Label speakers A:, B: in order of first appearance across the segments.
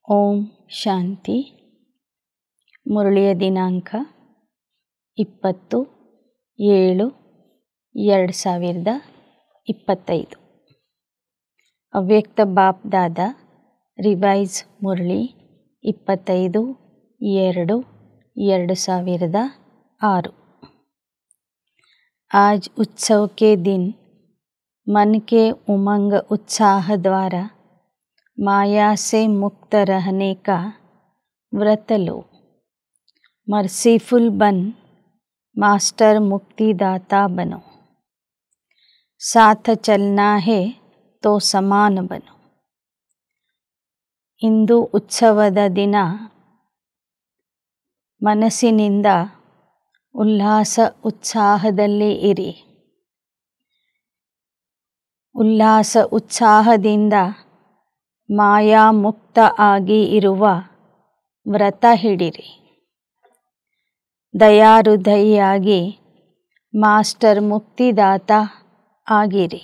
A: ಓಂ ಶಾಂತಿ. ಮುರಳಿಯ ದಿನಾಂಕ 20/7/2025. ಅವ್ಯಕ್ತ ಬಾಪ್ ದಾದಾ ರಿವೈಸ್ ಮುರಳಿ 25/2/2006. आज उत्सव के दिन मन के उमंग उत्साह द्वारा माया से मुक्त रहने का व्रत लो. मर्सीफुल बन मास्टर मुक्तिदाता बनो. साथ चलना है तो समान बनो. ಇಂದು ಉತ್ಸವದ ದಿನ ಮನಸ್ಸಿನಿಂದ ಉಲ್ಲಾಸ ಉತ್ಸಾಹದಲ್ಲಿ ಇರಿ. ಉಲ್ಲಾಸ ಉತ್ಸಾಹದಿಂದ ಮಾಯಾ ಮುಕ್ತ ಆಗಿ ಇರುವ ವ್ರತ ಹಿಡಿರಿ. ದಯಾಹೃದಯಿಯಾಗಿ ಮಾಸ್ಟರ್ ಮುಕ್ತಿದಾತ ಆಗಿರಿ.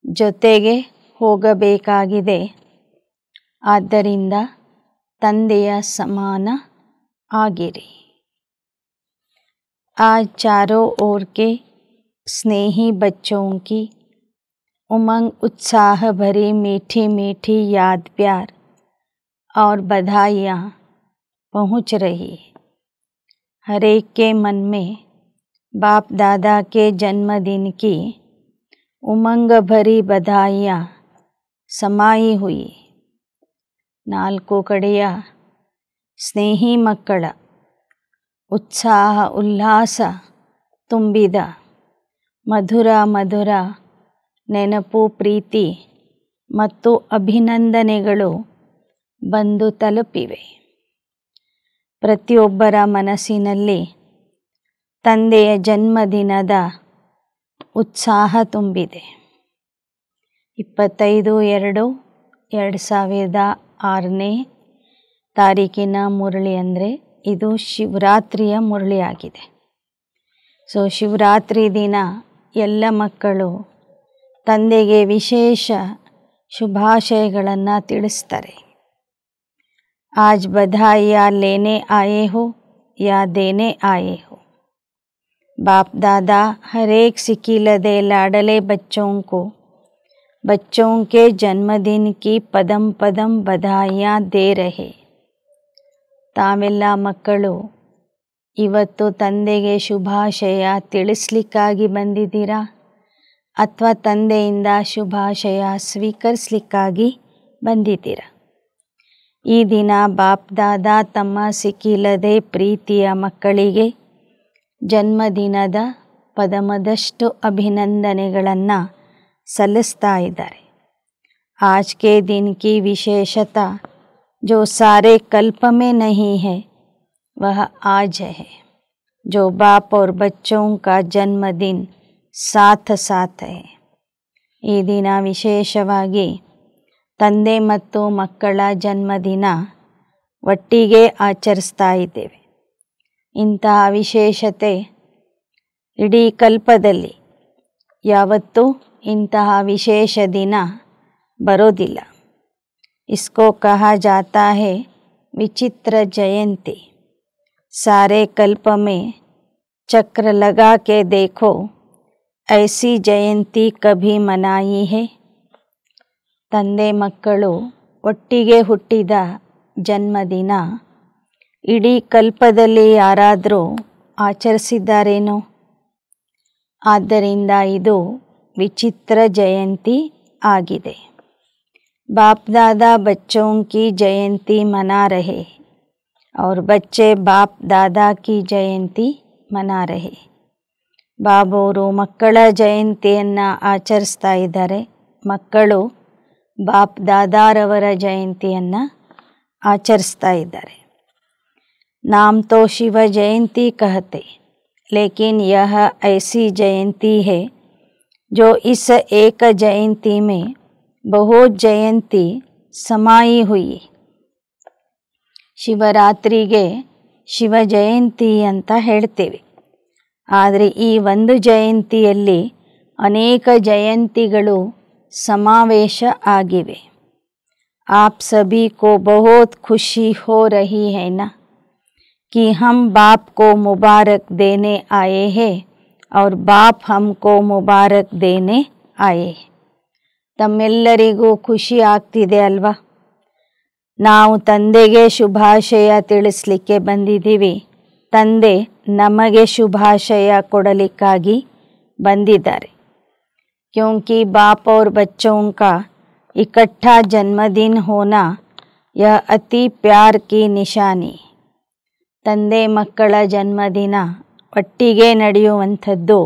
A: ಜೊತೆಗೆ ಹೋಗಬೇಕಾಗಿದೆ. ಆದ್ದರಿಂದ ತಂದೆಯ ಸಮಾನ ಆಗಿರಿ. आज चारों ओर के स्नेही बच्चों की उमंग उत्साह भरी मीठी मीठी याद प्यार और बधाइयाँ पहुँच रही. हर एक के मन में बाप दादा के जन्मदिन की उमंग भरी बधाइयाँ समाई हुई. ನಾಲ್ಕು ಕಡೆಯ ಸ್ನೇಹಿ ಮಕ್ಕಳ ಉತ್ಸಾಹ ಉಲ್ಲಾಸ ತುಂಬಿದ ಮಧುರ ಮಧುರ ನೆನಪು ಪ್ರೀತಿ ಮತ್ತು ಅಭಿನಂದನೆಗಳು ಬಂದು ತಲುಪಿವೆ. ಪ್ರತಿಯೊಬ್ಬರ ಮನಸ್ಸಿನಲ್ಲಿ ತಂದೆಯ ಜನ್ಮದಿನದ ಉತ್ಸಾಹ ತುಂಬಿದೆ. 25/2/2006 ತಾರೀಕಿನ ಮುರಳಿ ಅಂದರೆ ಇದು ಶಿವರಾತ್ರಿಯ ಮುರಳಿ ಆಗಿದೆ. ಶಿವರಾತ್ರಿ ದಿನ ಎಲ್ಲ ಮಕ್ಕಳು ತಂದೆಗೆ ವಿಶೇಷ ಶುಭಾಶಯಗಳನ್ನು ತಿಳಿಸ್ತಾರೆ. आज बधाइयाँ लेने आए हो या देने आए हो. बाप दादा हर एक सिकीलदे लाडले बच्चों को बच्चों के जन्मदिन की पदम पदम बधाइयाँ दे रहे. ತಾವೆಲ್ಲ ಮಕ್ಕಳು ಇವತ್ತು ತಂದೆಗೆ ಶುಭಾಶಯ ತಿಳಿಸ್ಲಿಕ್ಕಾಗಿ ಬಂದಿದ್ದೀರಾ ಅಥವಾ ತಂದೆಯಿಂದ ಶುಭಾಶಯ ಸ್ವೀಕರಿಸಲಿಕ್ಕಾಗಿ ಬಂದಿದ್ದೀರಾ? ಈ ದಿನ ಬಾಪ್ ದಾದಾ ತಮ್ಮ ಸಿಕ್ಕಿಲ್ಲದೆ ಪ್ರೀತಿಯ ಮಕ್ಕಳಿಗೆ ಜನ್ಮದಿನದ ಪದಮದಷ್ಟು ಅಭಿನಂದನೆಗಳನ್ನು ಸಲ್ಲಿಸ್ತಾ ಇದ್ದಾರೆ. आज के दिन की विशेषता जो सारे कल्प में नहीं है वह आज है. जो बाप और बच्चों का जन्मदिन साथ साथ है. ಈ ದಿನ ವಿಶೇಷವಾಗಿ ತಂದೆ ಮತ್ತು ಮಕ್ಕಳ ಜನ್ಮದಿನ ಒಟ್ಟಿಗೆ ಆಚರಿಸ್ತಾ ಇದ್ದೇವೆ. ಇಂತಹ ವಿಶೇಷತೆ ಇಡೀ ಕಲ್ಪದಲ್ಲಿ ಯಾವತ್ತೂ ಇಂತಹ ವಿಶೇಷ ದಿನ ಬರೋದಿಲ್ಲ. इसको कहा जाता है विचित्र जयंती. सारे कल्प में चक्र लगा के देखो ऐसी जयंती कभी मनाई है. ತಂದೆ ಮಕ್ಕಳು ಒಟ್ಟಿಗೆ ಹುಟ್ಟಿದ ಜನ್ಮದಿನ ಇಡೀ ಕಲ್ಪದಲ್ಲಿ ಯಾರಾದರೂ ಆಚರಿಸಿದ್ದಾರೇನೋ? ಆದ್ದರಿಂದ ಇದು ವಿಚಿತ್ರ ಜಯಂತಿ ಆಗಿದೆ. बाप दादा बच्चों की जयंती मना रहे और बच्चे बाप दादा की जयंती मना रहे. ಬಾಬೋರು ಮಕ್ಕಳ ಜಯಂತಿಯನ್ನು ಆಚರಿಸ್ತಾ ಇದ್ದಾರೆ. ಮಕ್ಕಳು ಬಾಪ್ ದಾದಾರವರ ಜಯಂತಿಯನ್ನು ಆಚರಿಸ್ತಾ ಇದ್ದಾರೆ. नाम तो शिव जयंती कहते लेकिन यह ऐसी जयंती है जो इस एक जयंती में बहुत जयंती समाई हुई. ಶಿವರಾತ್ರಿಗೆ ಶಿವ ಜಯಂತಿ ಅಂತ ಹೇಳ್ತೇವೆ. ಆದರೆ ಈ ಒಂದು ಜಯಂತಿಯಲ್ಲಿ ಅನೇಕ ಜಯಂತಿಗಳು ಸಮಾವೇಶ ಆಗಿವೆ. आप सभी को बहुत खुशी हो रही है ना कि हम बाप को मुबारक देने आए हैं और बाप हमको मुबारक देने आए. ತಮ್ಮೆಲ್ಲರಿಗೂ ಖುಷಿ ಆಗ್ತಿದೆ ಅಲ್ವಾ? ನಾವು ತಂದೆಗೆ ಶುಭಾಶಯ ತಿಳಿಸ್ಲಿಕ್ಕೆ ಬಂದಿದ್ದೀವಿ. ತಂದೆ ನಮಗೆ ಶುಭಾಶಯ ಕೊಡಲಿಕ್ಕಾಗಿ ಬಂದಿದ್ದಾರೆ. क्योंकि बाप और बच्चों का इकट्ठा जन्मदिन होना यह अति प्यार की निशानी. ತಂದೆ ಮಕ್ಕಳ ಜನ್ಮದಿನ ಒಟ್ಟಿಗೆ ನಡೆಯುವಂಥದ್ದು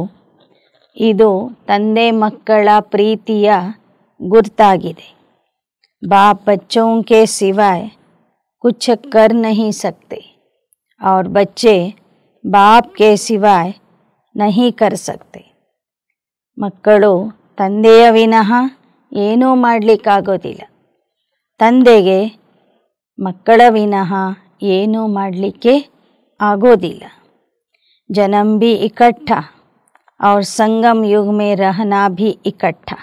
A: ಇದು ತಂದೆ ಮಕ್ಕಳ ಪ್ರೀತಿಯ गुर्तागिदे. बाप बच्चों के सिवाय कुछ कर नहीं सकते और बच्चे बाप के सिवाय नहीं कर सकते. ಮಕ್ಕಳು ತಂದೆಯ ವಿನಃ ಏನೂ ಮಾಡಲಿಕ್ಕಾಗೋದಿಲ್ಲ. ತಂದೆಗೆ ಮಕ್ಕಳ ವಿನಃ ಏನೂ ಮಾಡಲಿಕ್ಕೆ ಆಗೋದಿಲ್ಲ. जन्म भी इकट्ठा और संगम युग में रहना भी इकट्ठा,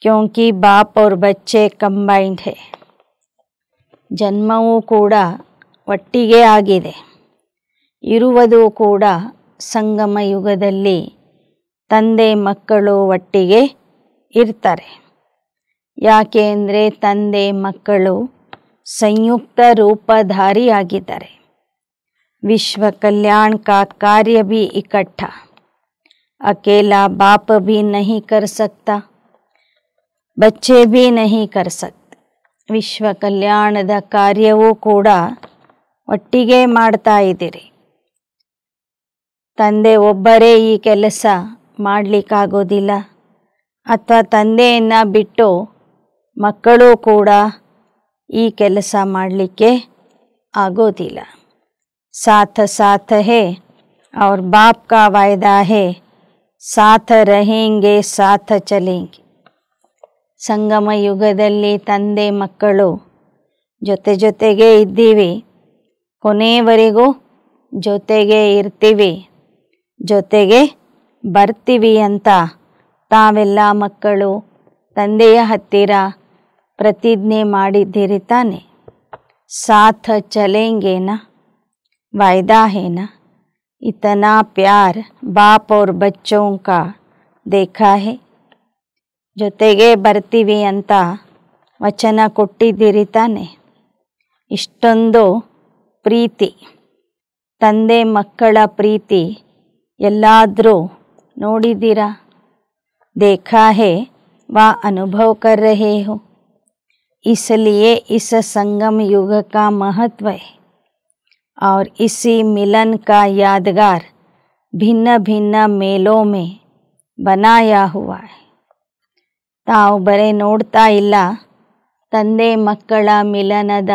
A: क्योंकि बाप और बच्चे कंबाइंड है. ಜನ್ಮವೂ ಕೂಡ ಒಟ್ಟಿಗೆ ಆಗಿದೆ. ಇರುವುದು ಕೂಡ ಸಂಗಮ ಯುಗದಲ್ಲಿ ತಂದೆ ಮಕ್ಕಳು ಒಟ್ಟಿಗೆ ಇರ್ತಾರೆ. ಯಾಕೆ ಅಂದರೆ ತಂದೆ ಮಕ್ಕಳು ಸಂಯುಕ್ತ ರೂಪಧಾರಿಯಾಗಿದ್ದಾರೆ. विश्व कल्याण का कार्य भी इकट्ठा. अकेला बाप भी नहीं कर सकता, बच्चे भी नहीं कर सकते. ವಿಶ್ವ ಕಲ್ಯಾಣದ ಕಾರ್ಯವೂ ಕೂಡ ಒಟ್ಟಿಗೆ ಮಾಡ್ತಾ ಇದ್ದೀರಿ. ತಂದೆ ಒಬ್ಬರೇ ಈ ಕೆಲಸ ಮಾಡಲಿಕ್ಕಾಗೋದಿಲ್ಲ, ಅಥವಾ ತಂದೆಯನ್ನು ಬಿಟ್ಟು ಮಕ್ಕಳು ಕೂಡ ಈ ಕೆಲಸ ಮಾಡಲಿಕ್ಕೆ ಆಗೋದಿಲ್ಲ. साथ साथ है और बाप का वायदा है, साथ रहेंगे साथ चलेंगे. ಸಂಗಮ ಯುಗದಲ್ಲಿ ತಂದೆ ಮಕ್ಕಳು ಜೊತೆ ಜೊತೆಗೆ ಇದ್ದೀವಿ, ಕೊನೆಯವರೆಗೂ ಜೊತೆಗೆ ಇರ್ತೀವಿ, ಜೊತೆಗೆ ಬರ್ತೀವಿ ಅಂತ ತಾವೆಲ್ಲ ಮಕ್ಕಳು ತಂದೆಯ ಹತ್ತಿರ ಪ್ರತಿಜ್ಞೆ ಮಾಡಿದ್ದೀರಿ ತಾನೆ. ಸಾಥ ಚಲೇಂಗೇನಾ, वायदा है ना. इतना प्यार बाप और बच्चों का देखा है. ಜೊತೆಗೆ ಬರ್ತೀವಿ ಅಂತ ವಚನ ಕೊಟ್ಟಿದ್ದೀರಿ ತಾನೆ. ಇಷ್ಟೊಂದು ಪ್ರೀತಿ, ತಂದೆ ಮಕ್ಕಳ ಪ್ರೀತಿ ಎಲ್ಲಾದರೂ ನೋಡಿದ್ದೀರಾ? देखा है व अनुभव कर रहे हो. इसलिए इस संगम युग का महत्व है और इसी मिलन का यादगार भिन्न भिन्न मेलों में बनाया हुआ है. ತಾವು ಬರೇ ನೋಡ್ತಾ ಇಲ್ಲ, ತಂದೆ ಮಕ್ಕಳ ಮಿಲನದ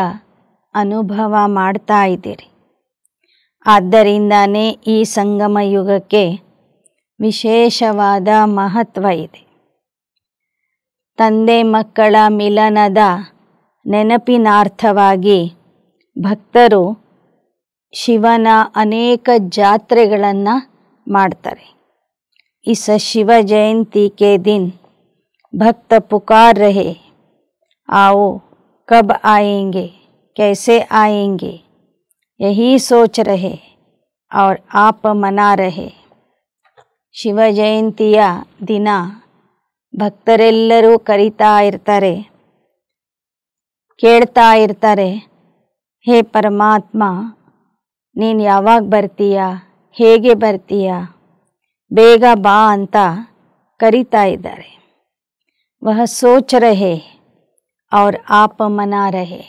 A: ಅನುಭವ ಮಾಡ್ತಾ ಇದ್ದೀರಿ. ಆದ್ದರಿಂದನೇ ಈ ಸಂಗಮ ಯುಗಕ್ಕೆ ವಿಶೇಷವಾದ ಮಹತ್ವ ಇದೆ. ತಂದೆ ಮಕ್ಕಳ ಮಿಲನದ ನೆನಪಿನಾರ್ಥವಾಗಿ ಭಕ್ತರು ಶಿವನ ಅನೇಕ ಜಾತ್ರೆಗಳನ್ನು ಮಾಡ್ತಾರೆ. इस शिव जयंती के दिन भक्त पुकार रहे, आओ कब आएंगे, कैसे आएंगे, यही सोच रहे और आप मना रहे. ಶಿವ ಜಯಂತಿಯ ದಿನ ಭಕ್ತರೆಲ್ಲರೂ ಕರೀತಾ ಇರ್ತಾರೆ, ಕೇಳ್ತಾ ಇರ್ತಾರೆ, ಹೇ ಪರಮಾತ್ಮ, ನೀನು ಯಾವಾಗ ಬರ್ತೀಯಾ, ಹೇಗೆ ಬರ್ತೀಯಾ, ಬೇಗ ಬಾ ಅಂತ ಕರೀತಾ ಇದ್ದಾರೆ. वह सोच रहे और आप मना रहे.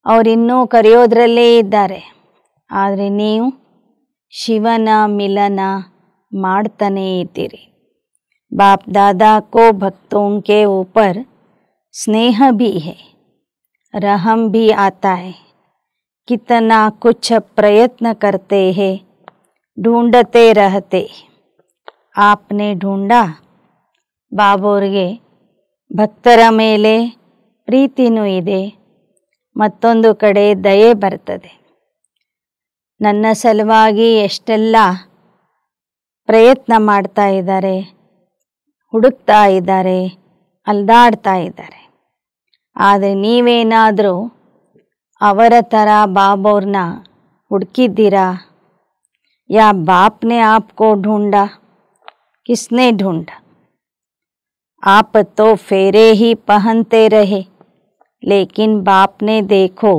A: ಅವರಿನ್ನೂ ಕರೆಯೋದ್ರಲ್ಲೇ ಇದ್ದಾರೆ, ಆದರೆ ನೀವು ಶಿವನ ಮಿಲನ ಮಾಡ್ತಾನೇ ಇದ್ದೀರಿ. बाप दादा को भक्तों के ऊपर स्नेह भी है, रहम भी आता है. कितना कुछ प्रयत्न करते हैं, ढूंढते रहते. आपने ढूंढा. ಬಾಬೋರ್ಗೆ ಭಕ್ತರ ಮೇಲೆ ಪ್ರೀತಿನೂ ಇದೆ, ಮತ್ತೊಂದು ಕಡೆ ದಯೆ ಬರ್ತದೆ. ನನ್ನ ಸಲುವಾಗಿ ಎಷ್ಟೆಲ್ಲ ಪ್ರಯತ್ನ ಮಾಡ್ತಾ ಇದ್ದಾರೆ, ಹುಡುಕ್ತಾ ಇದ್ದಾರೆ, ಅಲ್ದಾಡ್ತಾ ಇದ್ದಾರೆ. ಆದರೆ ನೀವೇನಾದರೂ ಅವರ ಥರ ಬಾಬವ್ರನ್ನ ಹುಡುಕಿದ್ದೀರಾ? ಯಾ ಬಾಪ್ನೆ ಆಪ್ಕೋ ढूंढा? किसने ढूंढा? आप तो फेरे ही पहनते रहे, लेकिन बाप ने देखो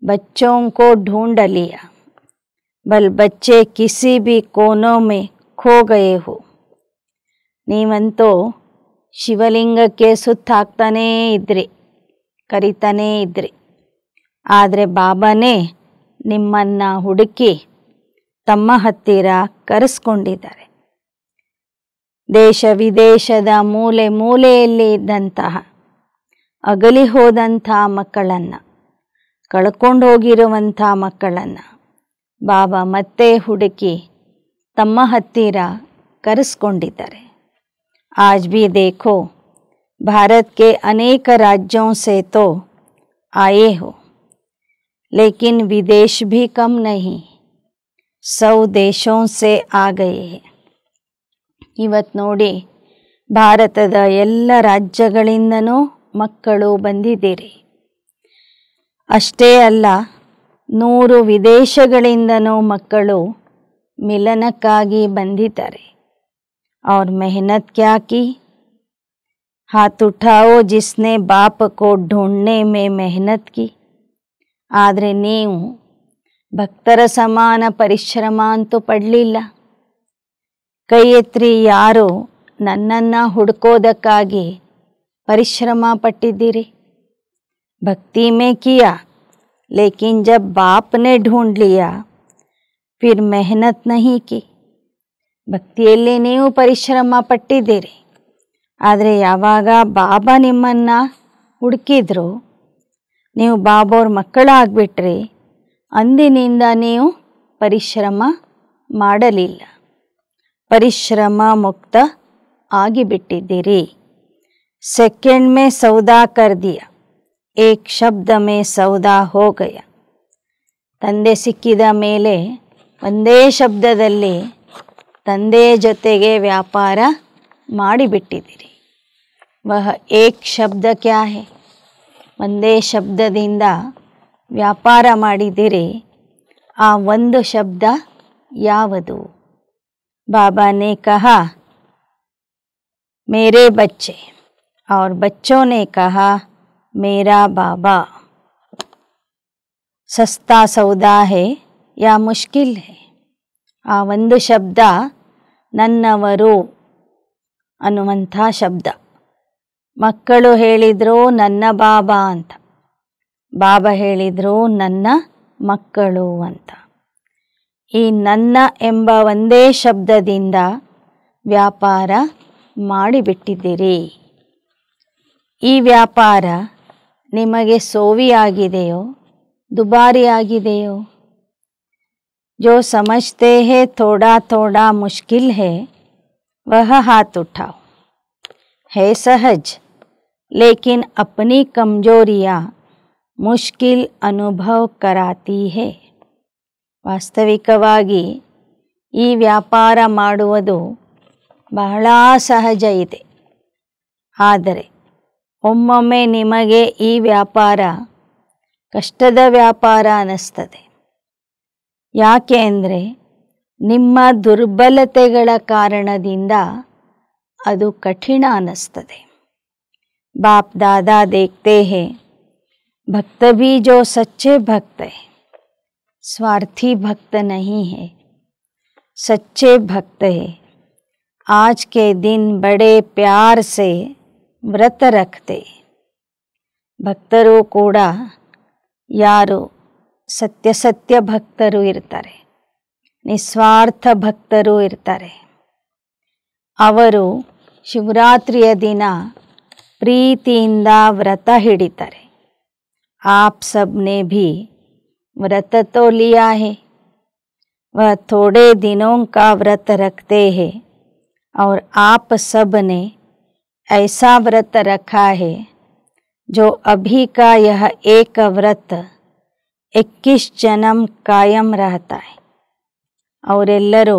A: बच्चों को ढूंढ लिया। बल बच्चे किसी भी कोनों में खो गए हो। ನೀವಂತೂ ಶಿವಲಿಂಗಕ್ಕೆ ಸುತ್ತಾಕ್ತಾನೇ ಇದ್ರಿ, ಕರಿತಾನೇ ಇದ್ರಿ. ಆದರೆ ಬಾಬಾನೇ ನಿಮ್ಮನ್ನು ಹುಡುಕಿ ತಮ್ಮ ಹತ್ತಿರ ಕರೆಸ್ಕೊಂಡಿದ್ದಾರೆ. ದೇಶ ವಿದೇಶದ ಮೂಲೆ ಮೂಲೆಯಲ್ಲಿ ಇದ್ದಂತಹ ಅಗಲಿ ಹೋದಂಥ ಮಕ್ಕಳನ್ನು, ಕಳ್ಕೊಂಡು ಹೋಗಿರುವಂಥ ಮಕ್ಕಳನ್ನು ಬಾಬಾ ಮತ್ತೆ ಹುಡುಕಿ ತಮ್ಮ ಹತ್ತಿರ ಕರೆಸ್ಕೊಂಡಿದ್ದಾರೆ. आज भी देखो भारत के अनेक राज्यों से तो आए हो, लेकिन विदेश भी कम नहीं, 100 देशों से आ गए हैं. ಇವತ್ತು ನೋಡಿ, ಭಾರತದ ಎಲ್ಲ ರಾಜ್ಯಗಳಿಂದನೂ ಮಕ್ಕಳು ಬಂದಿದ್ದೀರಿ. ಅಷ್ಟೇ ಅಲ್ಲ, 100 ವಿದೇಶಗಳಿಂದನೂ ಮಕ್ಕಳು ಮಿಲನಕ್ಕಾಗಿ ಬಂದಿದ್ದಾರೆ. और मेहनत क्या की? हाथ उठाओ जिसने बाप को ढूंढने में मेहनत की. ಆದರೆ ನೀವು ಭಕ್ತರ ಸಮಾನ ಪರಿಶ್ರಮ ಅಂತೂ ಪಡಲಿಲ್ಲ. ಕೈ ಎತ್ತಿ ಯಾರು ನನ್ನನ್ನು ಹುಡುಕೋದಕ್ಕಾಗಿ ಪರಿಶ್ರಮ ಪಟ್ಟಿದ್ದೀರಿ? भक्ति में किया, लेकिन जब बाप ने ढूंढ लिया फिर मेहनत नहीं की. ಭಕ್ತಿಯಲ್ಲಿ ನೀವು ಪರಿಶ್ರಮ ಪಟ್ಟಿದ್ದೀರಿ, ಆದರೆ ಯಾವಾಗ ಬಾಬಾ ನಿಮ್ಮನ್ನು ಹುಡುಕಿದ್ರು, ನೀವು ಬಾಬಾವ್ರ ಮಕ್ಕಳಾಗ್ಬಿಟ್ರಿ, ಅಂದಿನಿಂದ ನೀವು ಪರಿಶ್ರಮ ಮಾಡಲಿಲ್ಲ, ಪರಿಶ್ರಮ ಮುಕ್ತ ಆಗಿಬಿಟ್ಟಿದ್ದೀರಿ. ಸೆಕೆಂಡ್ ಮೇ ಸೌದಾ ಕರ್ ದಿಯಾ, ಏಕ್ ಶಬ್ದ ಮೇ ಸೌದಾ ಹೋ ಗಯ. ತಂದೆ ಸಿಕ್ಕಿದ ಮೇಲೆ ಒಂದೇ ಶಬ್ದದಲ್ಲಿ ತಂದೆಯ ಜೊತೆಗೆ ವ್ಯಾಪಾರ ಮಾಡಿಬಿಟ್ಟಿದ್ದೀರಿ. ವಹ ಏಕ್ ಶಬ್ದ ಕ್ಯಾ ಹೇ? ಒಂದೇ ಶಬ್ದದಿಂದ ವ್ಯಾಪಾರ ಮಾಡಿದ್ದೀರಿ. ಆ ಒಂದು ಶಬ್ದ ಯಾವುದು? ಬಾಬಾ ನೇ ಕಹಾ ಮೇರೆ ಬಚ್ಚೆ, और बच्चों ने कहा मेरा बाबा. सस्ता सौदा है या मुश्किल है? ಆ ಒಂದು ಶಬ್ದ ನನ್ನವರು ಅನ್ನುವಂಥ ಶಬ್ದ. ಮಕ್ಕಳು ಹೇಳಿದರು ನನ್ನ ಬಾಬಾ ಅಂತ, ಬಾಬಾ ಹೇಳಿದರು ನನ್ನ ಮಕ್ಕಳು ಅಂತ. ಈ ನನ್ನ ಎಂಬ ಒಂದೇ ಶಬ್ದದಿಂದ ವ್ಯಾಪಾರ ಮಾಡಿಬಿಟ್ಟಿದ್ದೀರಿ. ಈ ವ್ಯಾಪಾರ ನಿಮಗೆ ಸೋವಿಯಾಗಿದೆಯೋ ದುಬಾರಿಯಾಗಿದೆಯೋ? जो समझते हैं थोड़ा थोड़ा मुश्किल है, वह हाथ उठाओ. है सहज, लेकिन अपनी कमजोरियाँ मुश्किल अनुभव कराती है. ವಾಸ್ತವಿಕವಾಗಿ ಈ ವ್ಯಾಪಾರ ಮಾಡುವುದು ಬಹಳ ಸಹಜ ಇದೆ. ಆದರೆ ಒಮ್ಮೊಮ್ಮೆ ನಿಮಗೆ ಈ ವ್ಯಾಪಾರ ಕಷ್ಟದ ವ್ಯಾಪಾರ ಅನ್ನಿಸ್ತದೆ. ಯಾಕೆ ಅಂದರೆ ನಿಮ್ಮ ದುರ್ಬಲತೆಗಳ ಕಾರಣದಿಂದ ಅದು ಕಠಿಣ ಅನ್ನಿಸ್ತದೆ. बाप दादा देखते हैं भक्त भी जो सच्चे भक्त है, स्वार्थी भक्त नहीं है, सच्चे भक्त है. आज के दिन बड़े प्यार से व्रत रखते. ಭಕ್ತರು ಕೂಡ ಯಾರು ಸತ್ಯ ಭಕ್ತರು ಇರ್ತಾರೆ, ನಿಸ್ವಾರ್ಥ ಭಕ್ತರು ಇರ್ತಾರೆ. ಅವರು ಶಿವರಾತ್ರಿಯ ದಿನ ಪ್ರೀತಿಯಿಂದ ವ್ರತ ಹಿಡಿತಾರೆ. आप सब ने भी व्रत तो लिया है, वह थोड़े दिनों का व्रत रखते हैं, और आप सब ने ऐसा व्रत रखा है जो अभी का यह एक व्रत 21 जन्म कायम रहता है. ಅವರೆಲ್ಲರೂ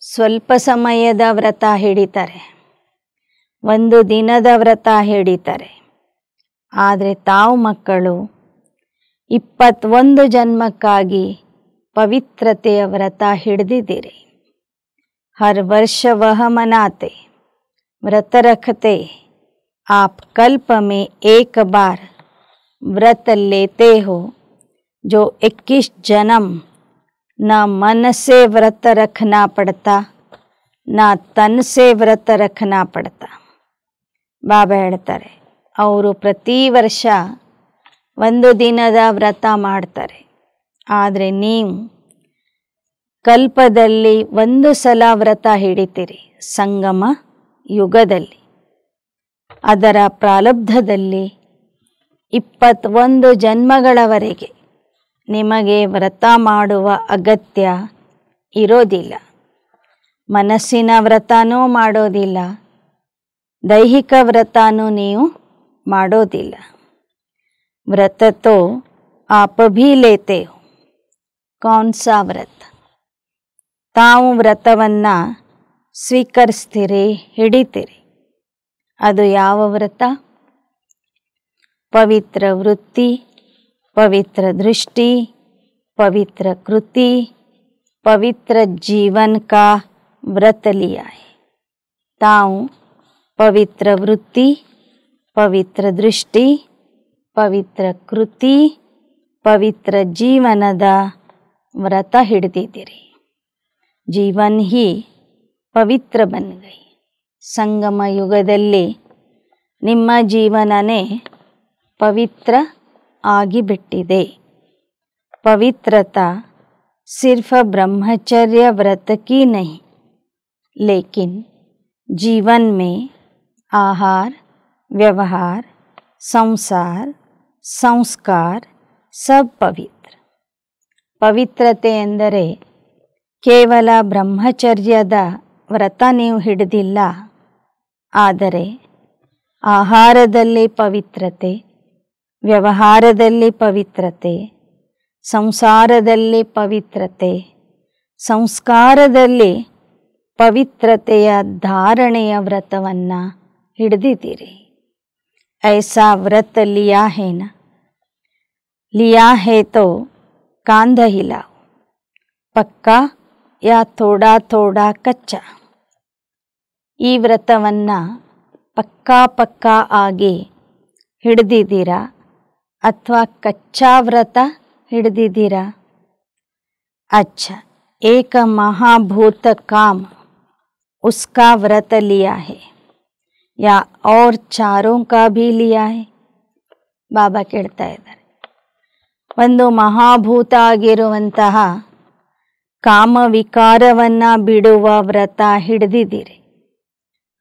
A: ಸ್ವಲ್ಪ ಸಮಯದ ವ್ರತ ಹಿಡಿತಾರೆ, ಒಂದು ದಿನದ ವ್ರತ ಹಿಡಿತಾರೆ. ಆದರೆ ತಾವು ಮಕ್ಕಳು 21 ಜನ್ಮಕ್ಕಾಗಿ ಪವಿತ್ರತೆಯ ವ್ರತ ಹಿಡಿದಿದ್ದೀರಿ. हर वर्ष वह मनाते, व्रत रखते। आप कल्प में एक बार व्रत लेते हो, जो 21 जन्म न मन से व्रत रखना पड़ता, न तन से व्रत रखना पड़ता. ಬಾಬಾ ಹೇಳ್ತಾರೆ, ಅವರು ಪ್ರತಿ ವರ್ಷ 1 ದಿನದ ವ್ರತ ಮಾಡ್ತಾರೆ. ಆದರೆ ನೀವು ಕಲ್ಪದಲ್ಲಿ 1 ಸಲ ವ್ರತ ಹಿಡಿತೀರಿ. ಸಂಗಮ ಯುಗದಲ್ಲಿ ಅದರ ಪ್ರಾರಬ್ಧದಲ್ಲಿ 21 ಜನ್ಮಗಳವರೆಗೆ ನಿಮಗೆ ವ್ರತ ಮಾಡುವ ಅಗತ್ಯ ಇರೋದಿಲ್ಲ. ಮನಸ್ಸಿನ ವ್ರತನೂ ಮಾಡೋದಿಲ್ಲ, ದೈಹಿಕ ವ್ರತನೂ ನೀವು ಮಾಡೋದಿಲ್ಲ. ವ್ರತ ತೋ ಆಪ್ ಭೀ ಲೇತೆ ಹೋ. ಕೌನ್ ಸಾ ವ್ರತ? ತಾವು ವ್ರತವನ್ನು ಸ್ವೀಕರಿಸ್ತೀರಿ, ಹಿಡಿತೀರಿ. ಅದು ಯಾವ ವ್ರತ? ಪವಿತ್ರ ವೃತ್ತಿ, ಪವಿತ್ರ ದೃಷ್ಟಿ, ಪವಿತ್ರ ಕೃತಿ, ಪವಿತ್ರ जीवन का व्रत लिया है. ತಾವು ಪವಿತ್ರ ವೃತ್ತಿ, ಪವಿತ್ರ ದೃಷ್ಟಿ, ಪವಿತ್ರ ಕೃತಿ, ಪವಿತ್ರ ಜೀವನದ ವ್ರತ ಹಿಡಿದಿದ್ದೀರಿ. ಜೀವನ್ ಹಿ ಪವಿತ್ರ ಬನ್ ಗೈ. ಸಂಗಮ ಯುಗದಲ್ಲಿ ನಿಮ್ಮ ಜೀವನನೇ ಪವಿತ್ರ ಆಗಿಬಿಟ್ಟಿದೆ. पवित्रता सिर्फ ब्रह्मचर्य व्रत की नहीं, लेकिन जीवन में आहार, व्यवहार, संसार, संस्कार सब पवित्र. ಪವಿತ್ರತೆ ಎಂದರೆ ಕೇವಲ ಬ್ರಹ್ಮಚರ್ಯದ ವ್ರತ ನೀವು ಹಿಡಿದಿಲ್ಲ, ಆದರೆ ಆಹಾರದಲ್ಲಿ ಪವಿತ್ರತೆ, ವ್ಯವಹಾರದಲ್ಲಿ ಪವಿತ್ರತೆ, ಸಂಸಾರದಲ್ಲಿ ಪವಿತ್ರತೆ, ಸಂಸ್ಕಾರದಲ್ಲಿ ಪವಿತ್ರತೆಯ ಧಾರಣೆಯ ವ್ರತವನ್ನು ಹಿಡಿದಿದ್ದೀರಿ. ಐಸಾ ವ್ರತ ಲಿಯಾ ಹೇ ನ, ಲಿಯಾ ಹೇ ತೋ ಕಾಂಧ ಹಿಲಾओ, ಪಕ್ಕಾ ಯಾ ಥೋಡಾ ಥೋಡಾ ಕಚ್ಚಾ. ಈ ವ್ರತವನ್ನು ಪಕ್ಕಾ ಆಗಿ ಹಿಡಿದಿದ್ದೀರಾ ಅಥವಾ ಕಚ್ಚಾ ವ್ರತ ಹಿಡಿದಿದ್ದೀರಾ? अच्छा, एक महाभूत काम उसका व्रत लिया है या और चारों का भी लिया है? ಬಾಬಾ ಕೇಳ್ತಾ ಇದ್ದಾರೆ, ಒಂದು ಮಹಾಭೂತ ಆಗಿರುವಂತಹ ಕಾಮವಿಕಾರವನ್ನು ಬಿಡುವ ವ್ರತ ಹಿಡಿದಿದ್ದೀರಿ,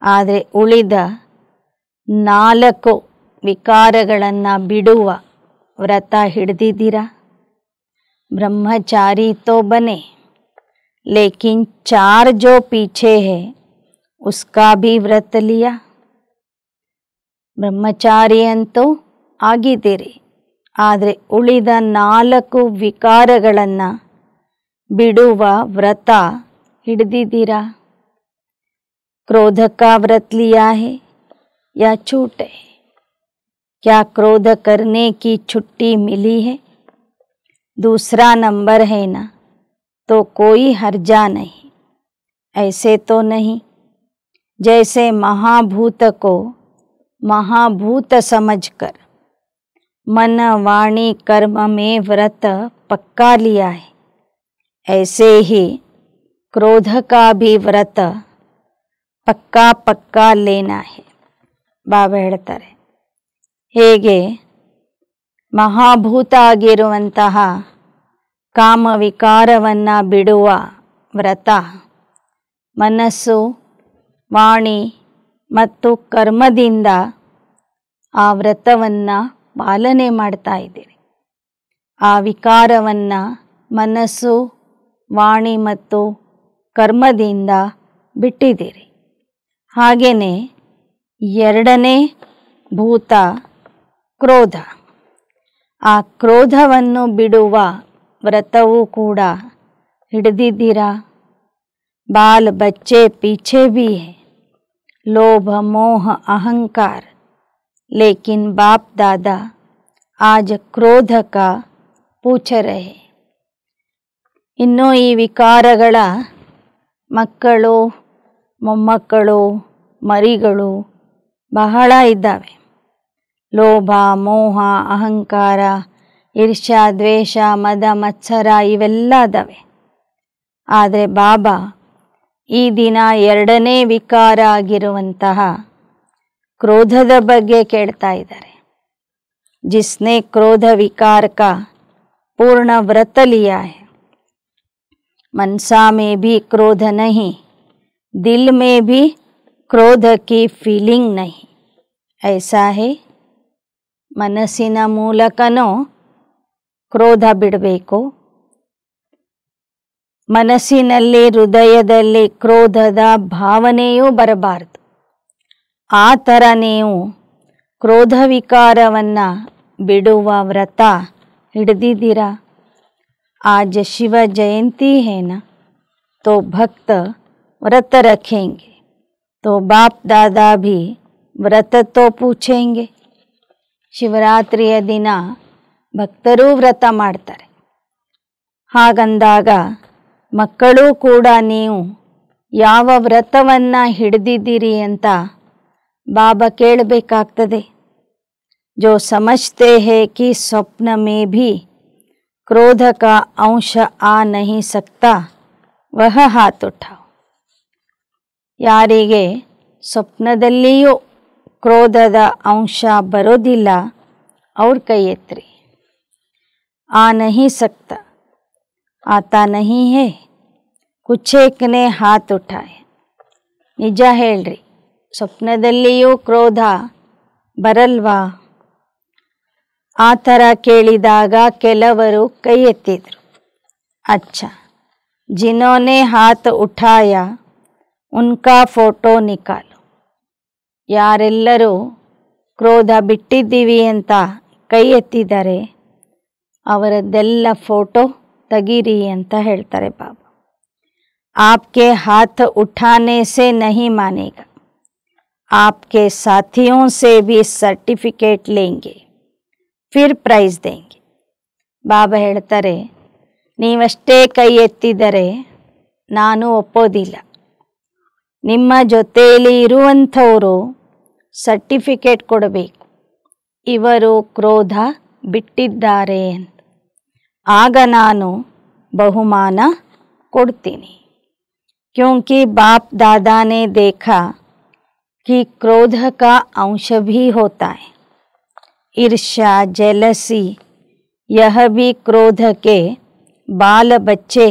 A: ಆದರೆ ಉಳಿದ 4 ವಿಕಾರಗಳನ್ನು ಬಿಡುವ ವ್ರತ ಹಿಡಿದಿದ್ದೀರಾ? ब्रह्मचारी तो बने, लेकिन 4 जो पीछे है उसका भी व्रत लिया. ಬ್ರಹ್ಮಚಾರಿ ಅಂತೂ ಆಗಿದ್ದೀರಿ, ಆದರೆ ಉಳಿದ 4 ವಿಕಾರಗಳನ್ನು ಬಿಡುವ ವ್ರತ ಹಿಡಿದಿದ್ದೀರಾ? क्रोध का व्रत लिया है या छूट है? क्या क्रोध करने की छुट्टी मिली है? दूसरा नंबर है ना, तो कोई हर्जा नहीं. ऐसे तो नहीं जैसे महाभूत को महाभूत समझकर मन वाणी कर्म में व्रत पक्का लिया है, ऐसे ही क्रोध का भी व्रत पक्का लेना है. ಬಾಬಾ ಹೇಳ್ತಾರೆ, ಹೇಗೆ ಮಹಾಭೂತ ಆಗಿರುವಂತಹ ಕಾಮವಿಕಾರವನ್ನು ಬಿಡುವ ವ್ರತ ಮನಸ್ಸು, ವಾಣಿ ಮತ್ತು ಕರ್ಮದಿಂದ ಆ ವ್ರತವನ್ನು ಪಾಲನೆ ಮಾಡ್ತಾ ಇದ್ದೀರಿ. ಆ ವಿಕಾರವನ್ನು ಮನಸ್ಸು, ವಾಣಿ ಮತ್ತು ಕರ್ಮದಿಂದ ಬಿಟ್ಟಿದ್ದೀರಿ. ಹಾಗೆಯೇ 2ನೇ ಭೂತ ಕ್ರೋಧ, ಆ ಕ್ರೋಧವನ್ನು ಬಿಡುವ ವ್ರತವೂ ಕೂಡ ಹಿಡಿದಿದ್ದೀರಾ? ಬಾಲ್ ಬಚ್ಚೆ ಪೀಛೆ ಭೀ ಹೈ, ಲೋಭ ಮೋಹ ಅಹಂಕಾರ लेकिन बाप दादा आज क्रोध का पूछ रहे. ಇನ್ನೂ ಈ ವಿಕಾರಗಳ ಮಕ್ಕಳು, ಮೊಮ್ಮಕ್ಕಳು, ಮರಿಗಳು ಬಹಳ ಇದ್ದಾವೆ. ಲೋಭ, ಮೋಹ, ಅಹಂಕಾರ, ಈರ್ಷ್ಯ, ದ್ವೇಷ, ಮದ, ಮತ್ಸರ ಇವೆಲ್ಲ ಅದಾವೆ. ಆದರೆ ಬಾಬಾ ಈ ದಿನ ಎರಡನೇ ವಿಕಾರ ಆಗಿರುವಂತಹ ಕ್ರೋಧದ ಬಗ್ಗೆ ಕೇಳ್ತಾ ಇದ್ದಾರೆ. जिसने क्रोध विकार का पूर्ण व्रत लिया है, मनसा में भी क्रोध नहीं, दिल में भी क्रोध की फीलिंग नहीं. ऐसा है. ಮನಸ್ಸಿನ ಮೂಲಕನೂ ಕ್ರೋಧ ಬಿಡಬೇಕು. ಮನಸ್ಸಿನಲ್ಲಿ, ಹೃದಯದಲ್ಲಿ ಕ್ರೋಧದ ಭಾವನೆಯೂ ಬರಬಾರದು. ಆ ಥರ ನೀವು ಕ್ರೋಧ ವಿಕಾರವನ್ನು ಬಿಡುವ ವ್ರತ ಹಿಡಿದಿದ್ದೀರಾ. आज शिव जयंती है ना, तो भक्त व्रत रखेंगे तो बाप दादा भी व्रत तो पूछेंगे. ಶಿವರಾತ್ರಿಯ ದಿನ ಭಕ್ತರೂ ವ್ರತ ಮಾಡ್ತಾರೆ. ಹಾಗಂದಾಗ ಮಕ್ಕಳು ಕೂಡ ನೀವು ಯಾವ ವ್ರತವನ್ನು ಹಿಡಿದಿದ್ದೀರಿ ಅಂತ ಬಾಬಾ ಕೇಳಬೇಕಾಗ್ತದೆ. जो समझते हैं कि स्वप्न में भी क्रोध का अंश आ नहीं सकता, वह हाथ उठाओ. ಯಾರಿಗೆ ಸ್ವಪ್ನದಲ್ಲಿಯೂ ಕ್ರೋಧದ ಅಂಶ ಬರೋದಿಲ್ಲ ಅವ್ರ ಕೈ ಎತ್ತರಿ. आ नहीं सकता, आता नहीं है, कुछ एक ने हाथ उठाए. ನಿಜ ಹೇಳ್ರಿ, ಸ್ವಪ್ನದಲ್ಲಿಯೂ ಕ್ರೋಧ ಬರಲ್ವಾ? ಆ ಥರ ಕೇಳಿದಾಗ ಕೆಲವರು ಕೈ ಎತ್ತಿದ್ರು. अच्छा, जिन्होंने हाथ उठाया उनका फोटो निकालो. ಯಾರೆಲ್ಲರೂ ಕ್ರೋಧ ಬಿಟ್ಟಿದ್ದೀವಿ ಅಂತ ಕೈ ಎತ್ತಿದ್ದಾರೆ ಅವರದ್ದೆಲ್ಲ ಫೋಟೋ ತೆಗೀರಿ ಅಂತ ಹೇಳ್ತಾರೆ ಬಾಬಾ. आपके हाथ उठाने से नहीं मानेगा, आपके साथियों से भी सर्टिफिकेट लेंगे, फिर ಪ್ರೈಸ್ देंगे. ಬಾಬಾ ಹೇಳ್ತಾರೆ, ನೀವಷ್ಟೇ ಕೈ ಎತ್ತಿದರೆ ನಾನು ಒಪ್ಪೋದಿಲ್ಲ. ನಿಮ್ಮ ಜೊತೆಯಲ್ಲಿ ಇರುವಂಥವರು ಸರ್ಟಿಫಿಕೇಟ್ ಕೊಡಬೇಕು, ಇವರು ಕ್ರೋಧ ಬಿಟ್ಟಿದ್ದಾರೆ ಅಂತ. ಆಗ ನಾನು ಬಹುಮಾನ ಕೊಡ್ತೀನಿ. क्योंकि बाप दादा ने देखा कि क्रोध का अंश भी होता है. ईर्ष्या, जेलसी, यह भी क्रोध के बाल बच्चे.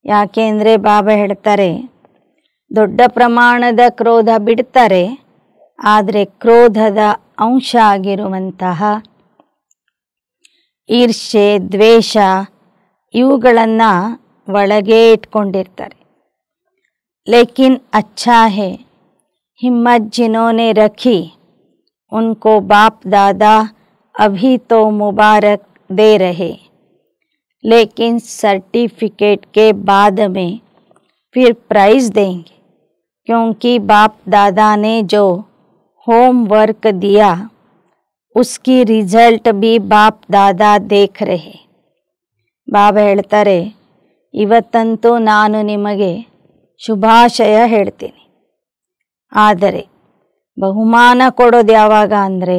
A: ಯಾಕೆಂದರೆ ಬಾಬಾ ಹೇಳ್ತಾರೆ, ದೊಡ್ಡ ಪ್ರಮಾಣದ ಕ್ರೋಧ ಬಿಡ್ತಾರೆ, ಆದರೆ ಕ್ರೋಧದ ಅಂಶ ಆಗಿರುವಂತಹ ಈರ್ಷ್ಯೆ, ದ್ವೇಷ ಇವುಗಳನ್ನು ಒಳಗೆ ಇಟ್ಕೊಂಡಿರ್ತಾರೆ. लेकिन अच्छा है, हिम्मत जिन्होंने रखी उनको बाप दादा अभी तो मुबारक दे रहे, लेकिन सर्टिफिकेट के बाद में फिर प्राइज़ देंगे. क्योंकि बाप दादा ने जो होमवर्क दिया उसकी रिजल्ट भी बाप दादा देख रहे. ಬಾಬಾ ಹೇಳ್ತಾರೆ, ಇವತ್ತಂತೂ ನಾನು ನಿಮಗೆ ಶುಭಾಶಯ ಹೇಳ್ತೀನಿ. ಆದರೆ ಬಹುಮಾನ ಕೊಡೋದು ಯಾವಾಗ ಅಂದರೆ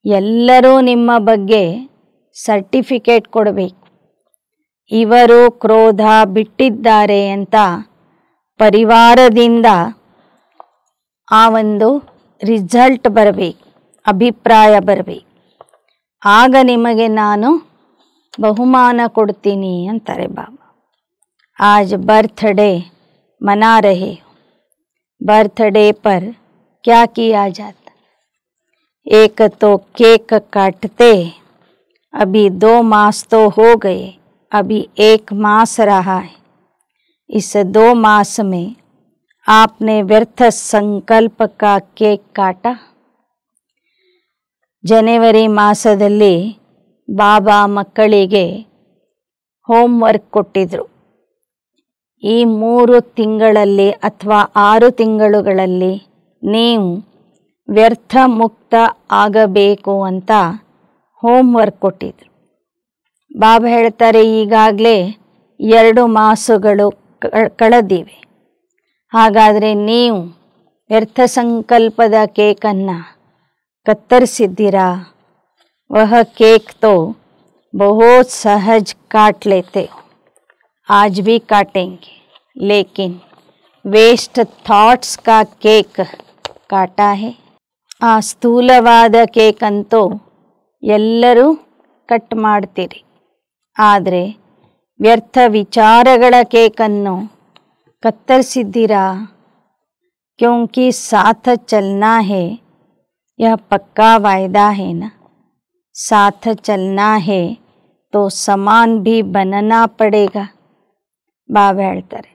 A: ಎಲ್ಲರೂ ನಿಮ್ಮ ಬಗ್ಗೆ ಸರ್ಟಿಫಿಕೇಟ್ ಕೊಡಬೇಕು. ಇವರು ಕ್ರೋಧ ಬಿಟ್ಟಿದ್ದಾರೆ ಅಂತ ಪರಿವಾರದಿಂದ ಆ ಒಂದು ರಿಸಲ್ಟ್ ಬರಬೇಕು, ಅಭಿಪ್ರಾಯ ಬರಬೇಕು. ಆಗ ನಿಮಗೆ ನಾನು ಬಹುಮಾನ ಕೊಡ್ತೀನಿ ಅಂತಾರೆ ಬಾಬಾ. आज बर्थडे मना रहे हो, बर्थडे पर क्या किया जाता? एक तो केक काटते, अभी 2 मास तो हो गए, अभी 1 मास रहा है. इस 2 मास में आपने व्यर्थ संकल्प का केक काटा. ಜನವರಿ ಮಾಸದಲ್ಲಿ ಬಾಬಾ ಮಕ್ಕಳಿಗೆ ಹೋಮ್ವರ್ಕ್ ಕೊಟ್ಟಿದ್ರು. ಈ 3 ತಿಂಗಳಲ್ಲಿ ಅಥವಾ 6 ತಿಂಗಳುಗಳಲ್ಲಿ ನೀವು ವ್ಯರ್ಥ ಮುಕ್ತ ಆಗಬೇಕು ಅಂತ ಹೋಮ್ವರ್ಕ್ ಕೊಟ್ಟಿದ್ರು. ಬಾಬಾ ಹೇಳ್ತಾರೆ, ಈಗಾಗಲೇ 2 ಮಾಸಗಳು ಕಳೆದಿವೆ. ಹಾಗಾದರೆ ನೀವು ವ್ಯರ್ಥ ಸಂಕಲ್ಪದ ಕೇಕನ್ನು ಕತ್ತರಿಸಿದ್ದೀರಾ? ವಹ ಕೇಕ್ ತೋ बहुत सहज काट लेते हो, आज भी काटेंगे, लेकिन वेस्ट थॉट्स का केक काटा है. ಆ ಸ್ಥೂಲವಾದ ಕೇಕ್ ಅಂತೂ ಎಲ್ಲರೂ ಕಟ್ ಮಾಡ್ತೀರಿ, ಆದರೆ ವ್ಯರ್ಥ ವಿಚಾರಗಳ ಕೇಕನ್ನು ಕತ್ತರಿಸಿದ್ದೀರಾ? क्योंकि साथ चलना है, यह पक्का वायदा है ना. साथ चलना है तो समान भी बनना पड़ेगा. ಬಾಬಾ ಹೇಳ್ತಾರೆ,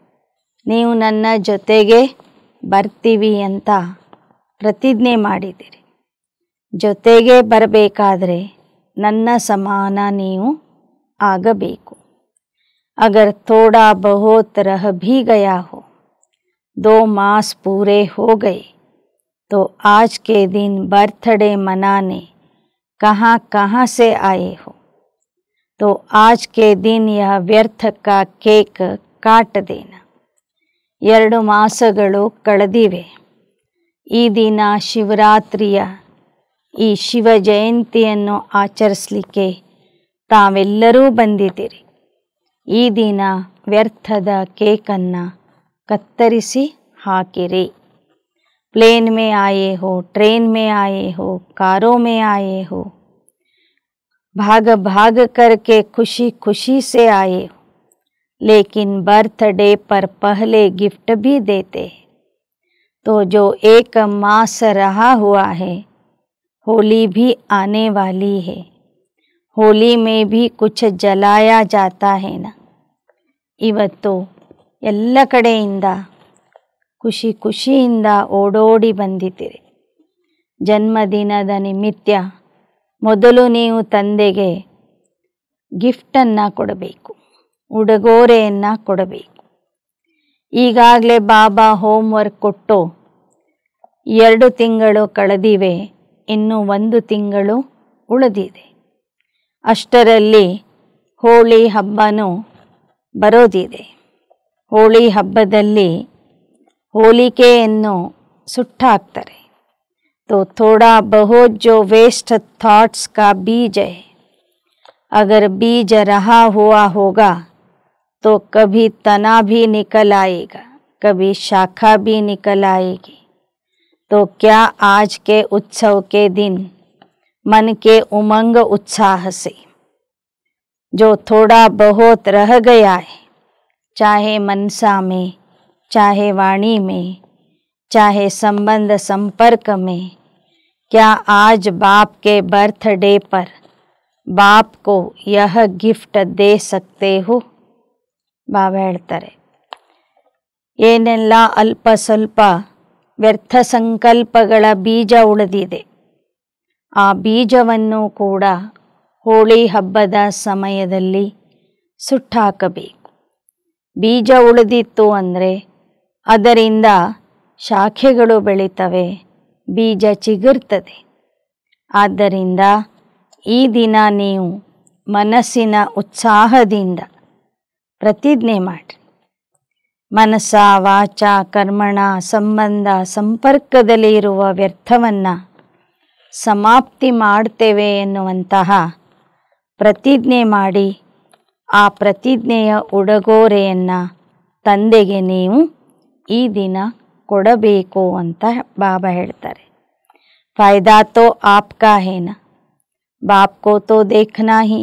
A: ನೀವು ನನ್ನ ಜೊತೆಗೆ ಬರ್ತೀವಿ ಅಂತ ಪ್ರತಿಜ್ಞೆ ಮಾಡಿದ್ದೀರಿ. ಜೊತೆಗೆ ಬರಬೇಕಾದ್ರೆ ನನ್ನ ಸಮಾನ ನೀವು ಆಗಬೇಕು. अगर थोड़ा बहुत रह भी गया हो, 2 मास पूरे हो गए, तो आज के दिन बर्थडे मनाने कहाँ कहाँ से आए हो, तो आज के दिन यह व्यर्थ का केक काट देना. 2 ಮಾಸಗಳು ಕಳೆದಿವೆ. ಈ ದಿನ ಶಿವರಾತ್ರಿಯ ಈ ಶಿವ ಜಯಂತಿಯನ್ನು ಆಚರಿಸಲಿಕ್ಕೆ ತಾವೆಲ್ಲರೂ ಬಂದಿದ್ದೀರಿ. ಈ ದಿನ ವ್ಯರ್ಥದ ಕೇಕನ್ನು ಕತ್ತರಿಸಿ ಹಾಕಿರಿ. प्लेन में आए हो, ट्रेन में आए हो, कारों में आए हो, भाग भाग करके खुशी खुशी से आए हो, लेकिन बर्थडे पर पहले गिफ्ट भी देते हैं. तो जो 1 मास रहा हुआ है, होली भी आने वाली है, होली में भी कुछ जलाया जाता है ना. ಇವತ್ತು ಎಲ್ಲ ಕಡೆಯಿಂದ ಖುಷಿ ಖುಷಿಯಿಂದ ಓಡೋಡಿ ಬಂದಿದ್ದೀರಿ. ಜನ್ಮದಿನದ ನಿಮಿತ್ತ ಮೊದಲು ನೀವು ತಂದೆಗೆ ಗಿಫ್ಟನ್ನು ಕೊಡಬೇಕು, ಉಡುಗೊರೆಯನ್ನು ಕೊಡಬೇಕು. ಈಗಾಗಲೇ ಬಾಬಾ ಹೋಮ್ವರ್ಕ್ ಕೊಟ್ಟು 2 ತಿಂಗಳು ಕಳೆದಿವೆ, ಇನ್ನು 1 ತಿಂಗಳು ಉಳಿದಿದೆ. ಅಷ್ಟರಲ್ಲಿ ಹೋಳಿ ಹಬ್ಬನೂ ಬರೋದಿದೆ. ಹೋಳಿ ಹಬ್ಬದಲ್ಲಿ ಹೋಲಿಕೆಯನ್ನು ಸುಟ್ಟಾಕ್ತಾರೆ. तो थोड़ा बहुत जो वेस्ट थॉट्स का बीज है, अगर बीज रहा हुआ होगा तो कभी तना भी निकल आएगा, कभी शाखा भी निकल आएगी. तो क्या आज के उत्सव के दिन मन के उमंग उत्साह से जो थोड़ा बहुत रह गया है, चाहे मनसा में, चाहे वाणी में, चाहे संबंध संपर्क में, क्या आज बाप के बर्थडे पर बाप को यह गिफ्ट दे सकते हो? ಬಾಬಾ ಹೇಳ್ತಾರೆ, ಏನೆಲ್ಲ ಅಲ್ಪ ಸ್ವಲ್ಪ ವ್ಯರ್ಥ ಸಂಕಲ್ಪಗಳ ಬೀಜ ಉಳಿದಿದೆ, ಆ ಬೀಜವನ್ನು ಕೂಡ ಹೋಳಿ ಹಬ್ಬದ ಸಮಯದಲ್ಲಿ ಸುಟ್ಟಾಕಬೇಕು. ಬೀಜ ಉಳಿದಿತ್ತು ಅಂದರೆ ಅದರಿಂದ ಶಾಖೆಗಳು ಬೆಳೀತವೆ, ಬೀಜ ಚಿಗುರ್ತದೆ. ಆದ್ದರಿಂದ ಈ ದಿನ ನೀವು ಮನಸ್ಸಿನ ಉತ್ಸಾಹದಿಂದ ಪ್ರತಿಜ್ಞೆ ಮಾಡಿರಿ. ಮನಸ್ಸ ವಾಚ ಕರ್ಮಣ ಸಂಬಂಧ ಸಂಪರ್ಕದಲ್ಲಿ ಇರುವ ವ್ಯರ್ಥವನ್ನು ಸಮಾಪ್ತಿ ಮಾಡ್ತೇವೆ ಎನ್ನುವಂತಹ ಪ್ರತಿಜ್ಞೆ ಮಾಡಿ ಆ ಪ್ರತಿಜ್ಞೆಯ ಉಡುಗೊರೆಯನ್ನು ತಂದೆಗೆ ನೀವು ಈ ದಿನ ಕೊಡಬೇಕು ಅಂತ ಬಾಬಾ ಹೇಳ್ತಾರೆ. ಫಾಯ್ದಾ ತೋ ಆಪ್ಕಾ ಹೇನ, ಬಾಪ್ಕೋ ತೋ ದೇಖ್ನಾ ಹಿ.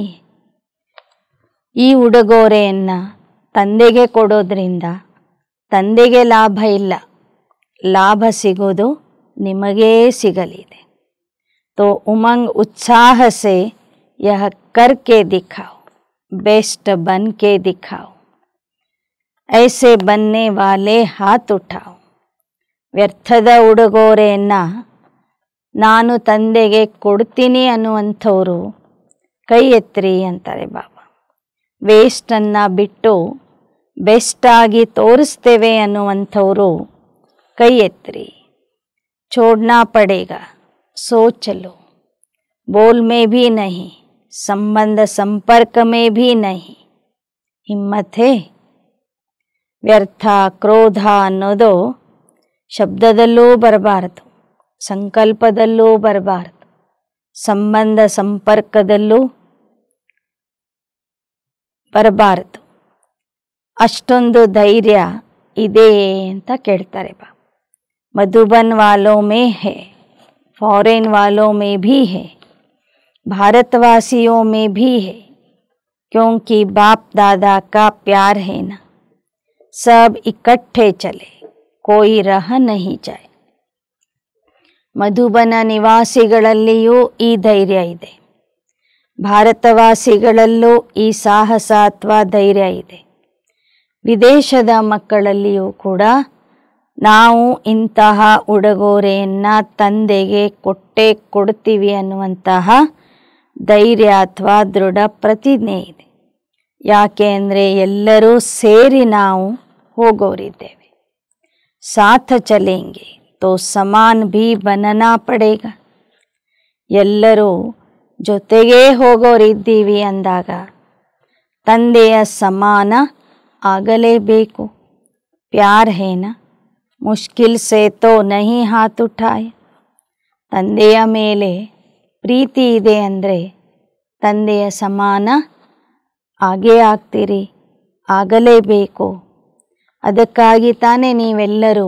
A: ಈ ಉಡುಗೊರೆಯನ್ನು ತಂದೆಗೆ ಕೊಡೋದ್ರಿಂದ ತಂದೆಗೆ ಲಾಭ ಇಲ್ಲ, ಲಾಭ ಸಿಗೋದು ನಿಮಗೇ ಸಿಗಲಿದೆ. तो उमंग उत्साह से यह करके दिखाओ, बेस्ट बन के दिखाओ, ऐसे बनने वाले हाथ उठाओ. ವ್ಯರ್ಥದ ಉಡುಗೊರೆಯನ್ನು ನಾನು ತಂದೆಗೆ ಕೊಡ್ತೀನಿ ಅನ್ನುವಂಥವರು ಕೈ ಎತ್ತಿರಿ ಅಂತಾರೆ ಬಾಬಾ. ವೇಸ್ಟನ್ನು ಬಿಟ್ಟು ಬೆಸ್ಟಾಗಿ ತೋರಿಸ್ತೇವೆ ಅನ್ನುವಂಥವರು ಕೈ ಎತ್ತಿರಿ. छोड़ना पड़ेगा, सोच लो। बोल में भी नहीं, संबंध संपर्क में भी नहीं। ಹಿಮ್ಮತ್ ಹೇ? ವ್ಯರ್ಥ ಕ್ರೋಧ ಅನ್ನೋದು ಶಬ್ದದಲ್ಲೂ ಬರಬಾರದು, ಸಂಕಲ್ಪದಲ್ಲೂ ಬರಬಾರದು, ಸಂಬಂಧ ಸಂಪರ್ಕದಲ್ಲೂ ಬರಬಾರದು. ಅಷ್ಟೊಂದು ಧೈರ್ಯ ಇದೆ ಅಂತ ಕೇಳ್ತಾರೆ ಬಾ. मधुबन वालों में है, फॉरेन वालों में भी है, भारतवासियों में भी है, क्योंकि बाप दादा का प्यार है ना. सब इकट्ठे चले, कोई रह नहीं जाए. ಮಧುಬನ ನಿವಾಸಿಗಳಲ್ಲಿಯೂ ಈ ಧೈರ್ಯ ಇದೆ, ಭಾರತವಾಸಿಗಳಲ್ಲೂ ಈ ಸಾಹಸ ಅಥವಾ ಧೈರ್ಯ ಇದೆ. ವಿದೇಶದ ಮಕ್ಕಳಲ್ಲಿಯೂ ಕೂಡ ನಾವು ಇಂತಹ ಉಡುಗೊರೆಯನ್ನು ತಂದೆಗೆ ಕೊಟ್ಟೇ ಕೊಡ್ತೀವಿ ಅನ್ನುವಂತಹ ಧೈರ್ಯ ಅಥವಾ ದೃಢ ಪ್ರತಿಜ್ಞೆ ಇದೆ. ಯಾಕೆ ಅಂದರೆ ಎಲ್ಲರೂ ಸೇರಿ ನಾವು ಹೋಗೋರಿದ್ದೇವೆ. ಸಾಥ ಚಲೇಂಗೆ ತೋ ಸಮಾನ್ ಭೀ ಬನನಾ ಪಡೇಗ. ಎಲ್ಲರೂ ಜೊತೆಗೇ ಹೋಗೋರಿದ್ದೀವಿ ಅಂದಾಗ ತಂದೆಯ ಸಮಾನ ಆಗಲೇಬೇಕು. ಪ್ಯಾರ್ ಹೇನ ಮುಷ್ಕಿಲ್ ಸೇ ತೋ ನಹಿ ಹಾತ್ ಉಠಾಯ್. ತಂದೆಯ ಮೇಲೆ ಪ್ರೀತಿ ಇದೆ ಅಂದರೆ ತಂದೆಯ ಸಮಾನ ಆಗೇ ಆಗ್ತೀರಿ, ಆಗಲೇಬೇಕು. ಅದಕ್ಕಾಗಿ ತಾನೇ ನೀವೆಲ್ಲರೂ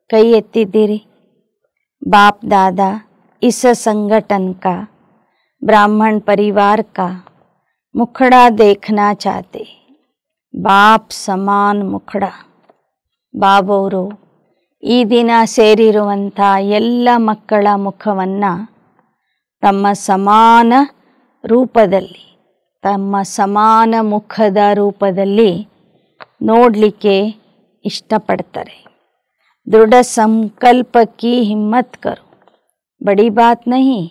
A: ಕೈ ಎತ್ತಿದ್ದೀರಿ. बाप दादा इस संगठन का, ब्राह्मण परिवार का मुखड़ा देखना चाहते. बाप समान मुखड़ा. ಬಾಬವರು ಈ ದಿನ ಸೇರಿರುವಂಥ ಎಲ್ಲ ಮಕ್ಕಳ ಮುಖವನ್ನು ತಮ್ಮ ಸಮಾನ ರೂಪದಲ್ಲಿ, ತಮ್ಮ ಸಮಾನ ಮುಖದ ರೂಪದಲ್ಲಿ ನೋಡಲಿಕ್ಕೆ ಇಷ್ಟಪಡ್ತಾರೆ. दृढ़ संकल्प की हिम्मत करो. बड़ी बात नहीं,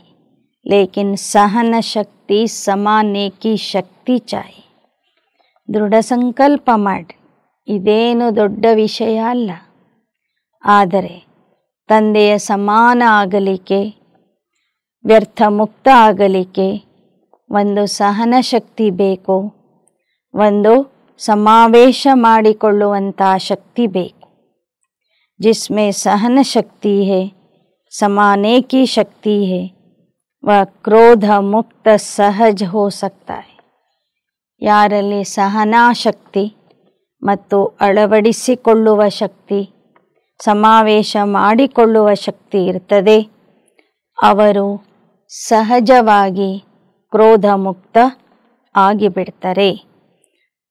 A: लेकिन सहन शक्ति समाने की शक्ति चाहिए. ದೃಢ ಸಂಕಲ್ಪ ಮಾಡಿ, ಇದೇನು ದೊಡ್ಡ ವಿಷಯ ಅಲ್ಲ. ಆದರೆ ತಂದೆಯ ಸಮಾನ ಆಗಲಿಕ್ಕೆ, ವ್ಯರ್ಥ ಮುಕ್ತ ಆಗಲಿಕ್ಕೆ ಒಂದು ಸಹನ ಶಕ್ತಿ ಬೇಕು, ಒಂದು ಸಮಾವೇಶ ಮಾಡಿಕೊಳ್ಳುವಂಥ ಶಕ್ತಿ ಬೇಕು. जिसमें सहन शक्ति है, समाने की शक्ति है, वह क्रोध मुक्त सहज हो सकता है. ಯಾರಲ್ಲಿ ಸಹನಾ ಶಕ್ತಿ ಮತ್ತು ಅಳವಡಿಸಿಕೊಳ್ಳುವ ಶಕ್ತಿ, ಸಮಾವೇಶ ಮಾಡಿಕೊಳ್ಳುವ ಶಕ್ತಿ ಇರ್ತದೆ, ಅವರು ಸಹಜವಾಗಿ ಕ್ರೋಧ ಮುಕ್ತ ಆಗಿಬಿಡ್ತಾರೆ.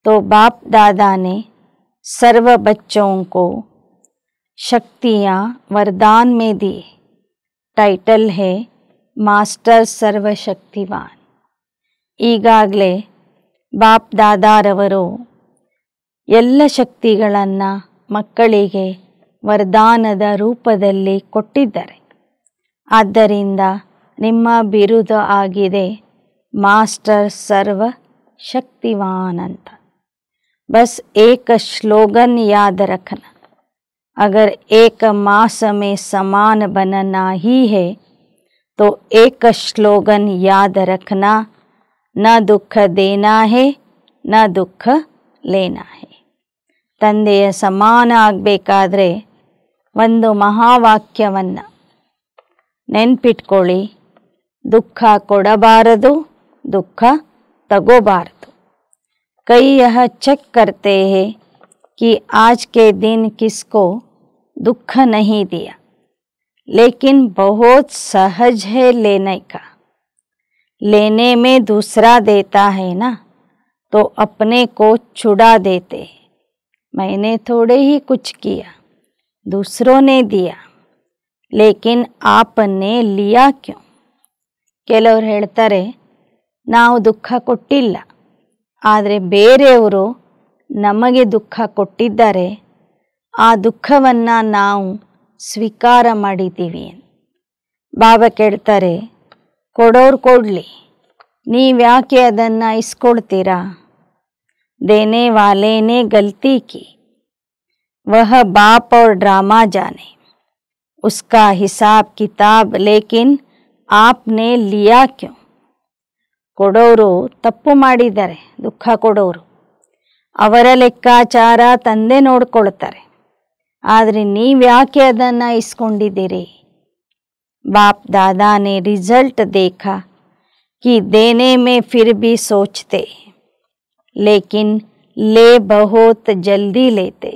A: तो बाप दादा ने सर्व बच्चों को शक्तियाँ वरदान में दी. टाइटल है मास्टर सर्वशक्तिवान. ಈಗಾಗಲೇ ಬಾಪ್ ದಾದಾರವರು ಎಲ್ಲ ಶಕ್ತಿಗಳನ್ನು ಮಕ್ಕಳಿಗೆ ವರದಾನದ ರೂಪದಲ್ಲಿ ಕೊಟ್ಟಿದ್ದಾರೆ. ಆದ್ದರಿಂದ ನಿಮ್ಮ ಬಿರುದ ಆಗಿದೆ ಮಾಸ್ಟರ್ ಸರ್ವ ಶಕ್ತಿವಾನ್ ಅಂತ. ಬಸ್ ಏಕ ಸ್ಲೋಗನ್ ಯಾದ ರಖನ. अगर एक मास में समान बनना ही है तो एक स्लोगन याद रखना, न दुख देना है न दुख लेना है. ತಂದೆಯ ಸಮಾನ ಆಗಬೇಕಾದ್ರೆ ಒಂದು ಮಹಾವಾಕ್ಯವನ್ನು ನೆನ್ಪಿಟ್ಕೊಳ್ಳಿ, ದುಃಖ ಕೊಡಬಾರದು, ದುಃಖ ತಗೋಬಾರದು. कई यह चेक करते हैं कि आज के दिन किसको दुख नहीं दिया, लेकिन बहुत सहज है लेने का. लेने में दूसरा देता है ना, तो अपने को छुड़ा देते. मैंने थोड़े ही कुछ किया, दूसरों ने दिया, लेकिन आपने लिया क्यों? ಕೆಲವರು ಹೇಳ್ತಾರೆ, ನಾವು ದುಃಖ ಕೊಟ್ಟಿಲ್ಲ, ಆದರೆ ಬೇರೆಯವರು ನಮಗೆ ದುಃಖ ಕೊಟ್ಟಿದ್ದಾರೆ, ಆ ದುಃಖವನ್ನು ನಾವು ಸ್ವೀಕಾರ ಮಾಡಿದ್ದೀವಿ. ಬಾಬಾ ಕೇಳ್ತಾರೆ, ಕೊಡೋರು ಕೊಡಲಿ, ನೀವ್ಯಾಕೆ ಅದನ್ನು ಇಸ್ಕೊಳ್ತೀರಾ? ದೇನೆ ವಾಲೇನೆ ಗಲ್ತಿ ಕಿ, ವಹ ಬಾಪ್ ಔರ್ ಡ್ರಾಮಾ ಜಾನೆ, उसका हिसाब किताब लेकिन आपने लिया क्यों? ಕೊಡೋರು ತಪ್ಪು ಮಾಡಿದ್ದಾರೆ, ದುಃಖ ಕೊಡೋರು ಅವರ ಲೆಕ್ಕಾಚಾರ ತಂದೆ ನೋಡ್ಕೊಳ್ತಾರೆ. ಆದರೆ ನೀವ್ಯಾಕೆ ಅದನ್ನು ಇಸ್ಕೊಂಡಿದ್ದೀರಿ? बाप दादा ने रिजल्ट देखा कि देने में फिर भी सोचते, लेकिन ले बहुत जल्दी लेते,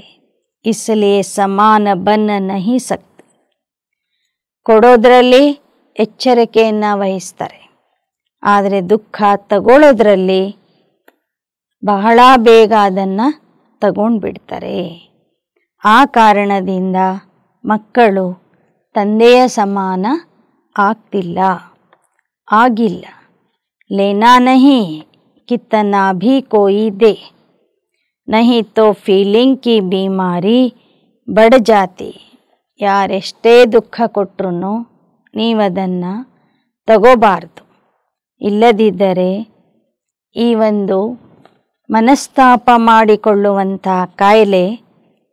A: इसलिए समान बन नहीं सकते. ಕೊಡೋದ್ರಲ್ಲಿ ಎಚ್ಚರಿಕೆಯನ್ನು ವಹಿಸ್ತಾರೆ, ಆದರೆ ದುಃಖ ತಗೊಳ್ಳೋದ್ರಲ್ಲಿ ಬಹಳ ಬೇಗ ಅದನ್ನು ತಗೊಂಡ್ಬಿಡ್ತಾರೆ. ಆ ಕಾರಣದಿಂದ ಮಕ್ಕಳು ತಂದೆಯ ಸಮಾನ ಆಗ್ತಿಲ್ಲ, ಆಗಿಲ್ಲ. लेना नहीं कितना भी कोई दे, नहीं तो फीलिंग की बीमारी बढ़ जाती. ಯಾರೆಷ್ಟೇ ದುಃಖ ಕೊಟ್ಟರು ನೀವದನ್ನು ತಗೋಬಾರ್ದು. ಇಲ್ಲದಿದ್ದರೆ ಈ ಒಂದು ಮನಸ್ತಾಪ ಮಾಡಿಕೊಳ್ಳುವಂಥ ಕಾಯಿಲೆ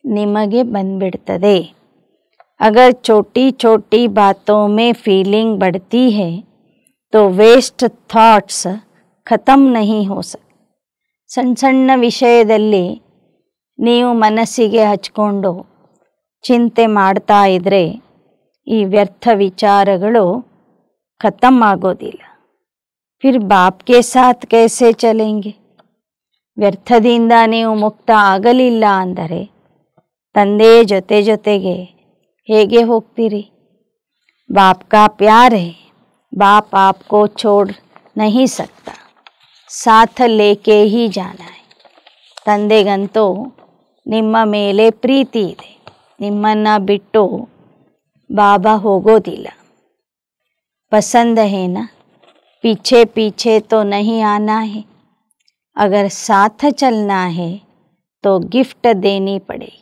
A: ನಿಮಗೆ ಬಂದ್ಬಿಡ್ತದೆ. अगर छोटी छोटी बातों में फीलिंग बढ़ती है तो वेस्ट ಥಾಟ್ಸ್ ಖತಮ್ नहीं हो सकते. ಸಣ್ಣ ಸಣ್ಣ ವಿಷಯದಲ್ಲಿ ನೀವು ಮನಸ್ಸಿಗೆ ಹಚ್ಕೊಂಡು ಚಿಂತೆ ಮಾಡ್ತಾ ಇದ್ದರೆ ಈ ವ್ಯರ್ಥ ವಿಚಾರಗಳು ಖತಮ್ ಆಗೋದಿಲ್ಲ. ಫಿರ್ ಬಾಪ್ ಕೆ ಸಾಥ್ ಕೈಸೆ ಚಲೆಂಗೆ? ವ್ಯರ್ಥದಿಂದ ನೀವು ಮುಕ್ತ ಆಗಲಿಲ್ಲ ಅಂದರೆ ತಂದೆಯ ಜೊತೆ ಜೊತೆಗೆ ಹೇಗೆ ಹೋಗ್ತೀರಿ? बाप का प्यार है, बाप आपको छोड़ नहीं सकता, साथ लेके ही जाना है. ತಂದೆಗಂತೂ ನಿಮ್ಮ ಮೇಲೆ ಪ್ರೀತಿ ಇದೆ, ನಿಮ್ಮನ್ನು ಬಿಟ್ಟು ಬಾಬಾ ಹೋಗೋದಿಲ್ಲ. पसंद है ना, पीछे पीछे तो नहीं आना है, अगर साथ चलना है तो ಗಿಫ್ಟ್ देनी पड़ेगी.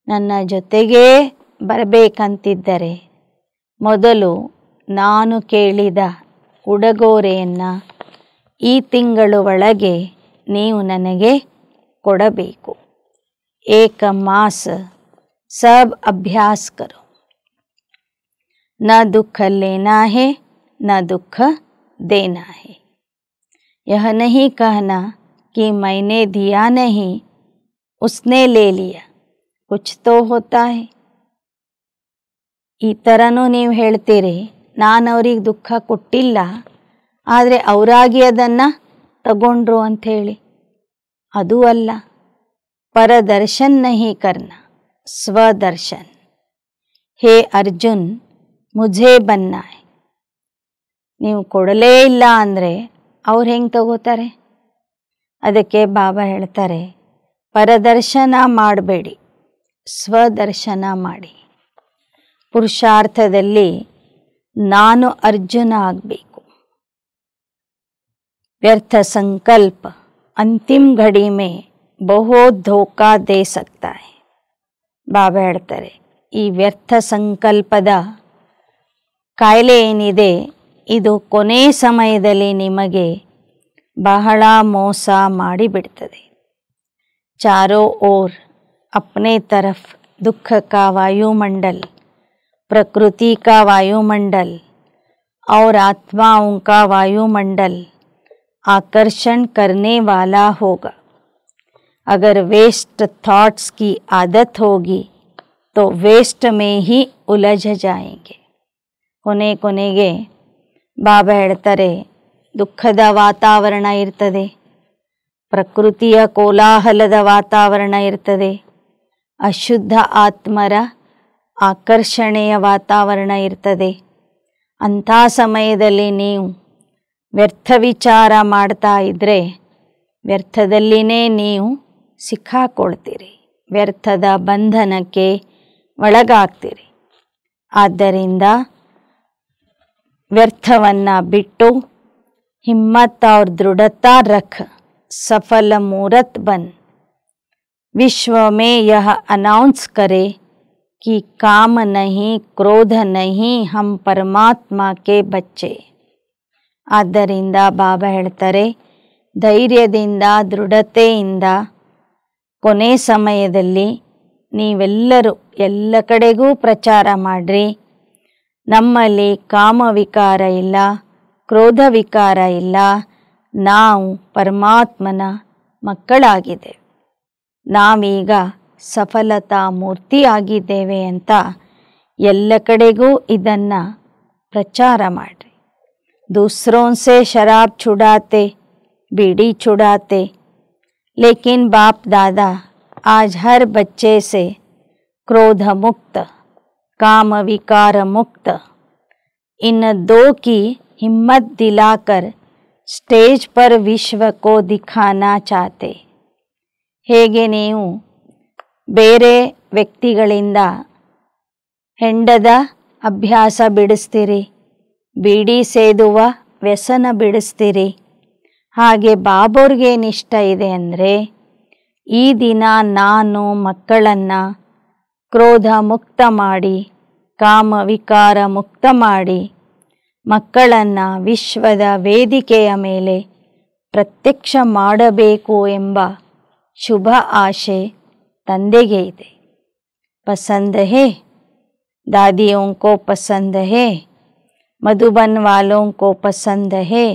A: ನನ್ನ ಜೊತೆಗೇ ಬರಬೇಕಂತಿದ್ದರೆ ಮೊದಲು ನಾನು ಕೇಳಿದ ಉಡುಗೊರೆಯನ್ನು ಈ ತಿಂಗಳು ಒಳಗೆ ನೀವು ನನಗೆ ಕೊಡಬೇಕು. ಏಕ ಮಾಸ ಸಬ್ ಅಭ್ಯಾಸ ಕರೋ, न दुख लेना है न दुख देना है. यह नहीं कहना कि मैंने दिया नहीं उसने ले लिया, कुछ तो होता है. ಈ ಥರನೂ ನೀವು ಹೇಳ್ತೀರಿ, ನಾನು ಅವ್ರಿಗೆ ದುಃಖ ಕೊಟ್ಟಿಲ್ಲ, ಆದರೆ ಅವರಾಗಿ ಅದನ್ನು ತಗೊಂಡ್ರು ಅಂಥೇಳಿ. ಅದು ಅಲ್ಲ. ಪರದರ್ಶನ್ ನಹಿ ಕರ್ನ, ಸ್ವದರ್ಶನ್. ಹೇ ಅರ್ಜುನ್, ಮುझे ಬನ್ನ ಹೈ. ನೀವು ಕೊಡಲೇ ಇಲ್ಲ ಅಂದರೆ ಅವ್ರು ಹೆಂಗೆ ತಗೋತಾರೆ? ಅದಕ್ಕೆ ಬಾಬಾ ಹೇಳ್ತಾರೆ, ಪರದರ್ಶನ ಮಾಡಬೇಡಿ, ಸ್ವದರ್ಶನ ಮಾಡಿ. ಪುರುಷಾರ್ಥದಲ್ಲಿ ನಾನು ಅರ್ಜುನ ಆಗಬೇಕು. ವ್ಯರ್ಥ ಸಂಕಲ್ಪ ಅಂತಿಮ ಘಡಿ ಮೇ ಬಹುತ್ ಧೋಕಾ ದೇ ಸಕ್ತಾ ಹೈ. ಬಾಬಾ ಹೇಳ್ತಾರೆ, ಈ ವ್ಯರ್ಥ ಸಂಕಲ್ಪದ ಕಾಯಿಲೆ ಏನಿದೆ ಇದು ಕೊನೆ ಸಮಯದಲ್ಲಿ ನಿಮಗೆ ಬಹಳ ಮೋಸ ಮಾಡಿಬಿಡ್ತದೆ. ಚಾರೋ ಓರ್ ಅಪ್ನೆ ತರಫ್ दुख का वायुमंडल, प्रकृति का वायुमंडल और आत्माओं का वायुमंडल आकर्षण करने वाला होगा. अगर वेस्ट थॉट्स की आदत होगी तो वेस्ट में ही उलझ जाएंगे. ಕೊನೆಗೆ ಬಾಬಾ ಹೇಳ್ತಾರೆ, ದುಃಖದ ವಾತಾವರಣ ಇರ್ತದೆ, ಪ್ರಕೃತಿಯ ಕೋಲಾಹಲದ ವಾತಾವರಣ ಇರ್ತದೆ, ಅಶುದ್ಧ ಆತ್ಮರ ಆಕರ್ಷಣೆಯ ವಾತಾವರಣ ಇರ್ತದೆ. ಅಂಥ ಸಮಯದಲ್ಲಿ ನೀವು ವ್ಯರ್ಥ ವಿಚಾರ ಮಾಡ್ತಾ ಇದ್ದರೆ ವ್ಯರ್ಥದಲ್ಲಿನೇ ನೀವು ಸಿಕ್ಕಾಕೊಳ್ತೀರಿ, ವ್ಯರ್ಥದ ಬಂಧನಕ್ಕೆ ಒಳಗಾಗ್ತೀರಿ. ಆದ್ದರಿಂದ ವ್ಯರ್ಥವನ್ನು ಬಿಟ್ಟು ಹಿಮ್ಮತ್ और दृढ़ता रख, सफल मूरत बन. विश्व में यह अनाउंस करे कि काम नहीं, क्रोध नहीं, हम परमात्मा के बच्चे. ಆದ್ದರಿಂದ ಬಾಬಾ ಹೇಳ್ತಾರೆ, ಧೈರ್ಯದಿಂದ ದೃಢತೆಯಿಂದ ಕೊನೆ ಸಮಯದಲ್ಲಿ ನೀವೆಲ್ಲರೂ ಎಲ್ಲ ಕಡೆಗೂ ಪ್ರಚಾರ ಮಾಡ್ರಿ. ನಮ್ಮಲ್ಲಿ ಕಾಮ ವಿಕಾರ ಇಲ್ಲ, ಕ್ರೋಧ ವಿಕಾರ ಇಲ್ಲ, ನಾವು ಪರಮಾತ್ಮನ ಮಕ್ಕಳಾಗಿದ್ದೇವೆ, ನಾವೀಗ ಸಫಲತಾ ಮೂರ್ತಿ ಆಗಿದ್ದೇವೆ ಅಂತ ಎಲ್ಲ ಕಡೆಗೂ ಇದನ್ನು ಪ್ರಚಾರ ಮಾಡ್ರಿ. दूसरों से शराब छुड़ाते, बीड़ी छुड़ाते, लेकिन बाप दादा आज हर बच्चे से क्रोध मुक्त, काम विकार मुक्त, इन दो की हिम्मत दिलाकर स्टेज पर विश्व को दिखाना चाहते. ಹೇಗೆ ನೀವು ಬೇರೆ ವ್ಯಕ್ತಿಗಳಿಂದ ಹೆಂಡದ ಅಭ್ಯಾಸ ಬಿಡಿಸ್ತೀರಿ, ಬೀಡಿ ಸೇದುವ ವ್ಯಸನ ಬಿಡಿಸ್ತೀರಿ, ಹಾಗೆ ಬಾಬೋರ್ಗೇನಿಷ್ಟ ಇದೆ ಅಂದರೆ ಈ ದಿನ ನಾನು ಮಕ್ಕಳನ್ನು ಕ್ರೋಧ ಮುಕ್ತ ಮಾಡಿ, ಕಾಮ ವಿಕಾರ ಮುಕ್ತ ಮಾಡಿ, ಮಕ್ಕಳನ್ನು ವಿಶ್ವದ ವೇದಿಕೆಯ ಮೇಲೆ ಪ್ರತ್ಯಕ್ಷ ಮಾಡಬೇಕು ಎಂಬ ಶುಭ ಆಶೆ ತಂದೆಗೆ ಇದೆ. ಪಸಂದ್ ಹೇ, दादियों को पसंद है, मधुबन वालों को पसंद है,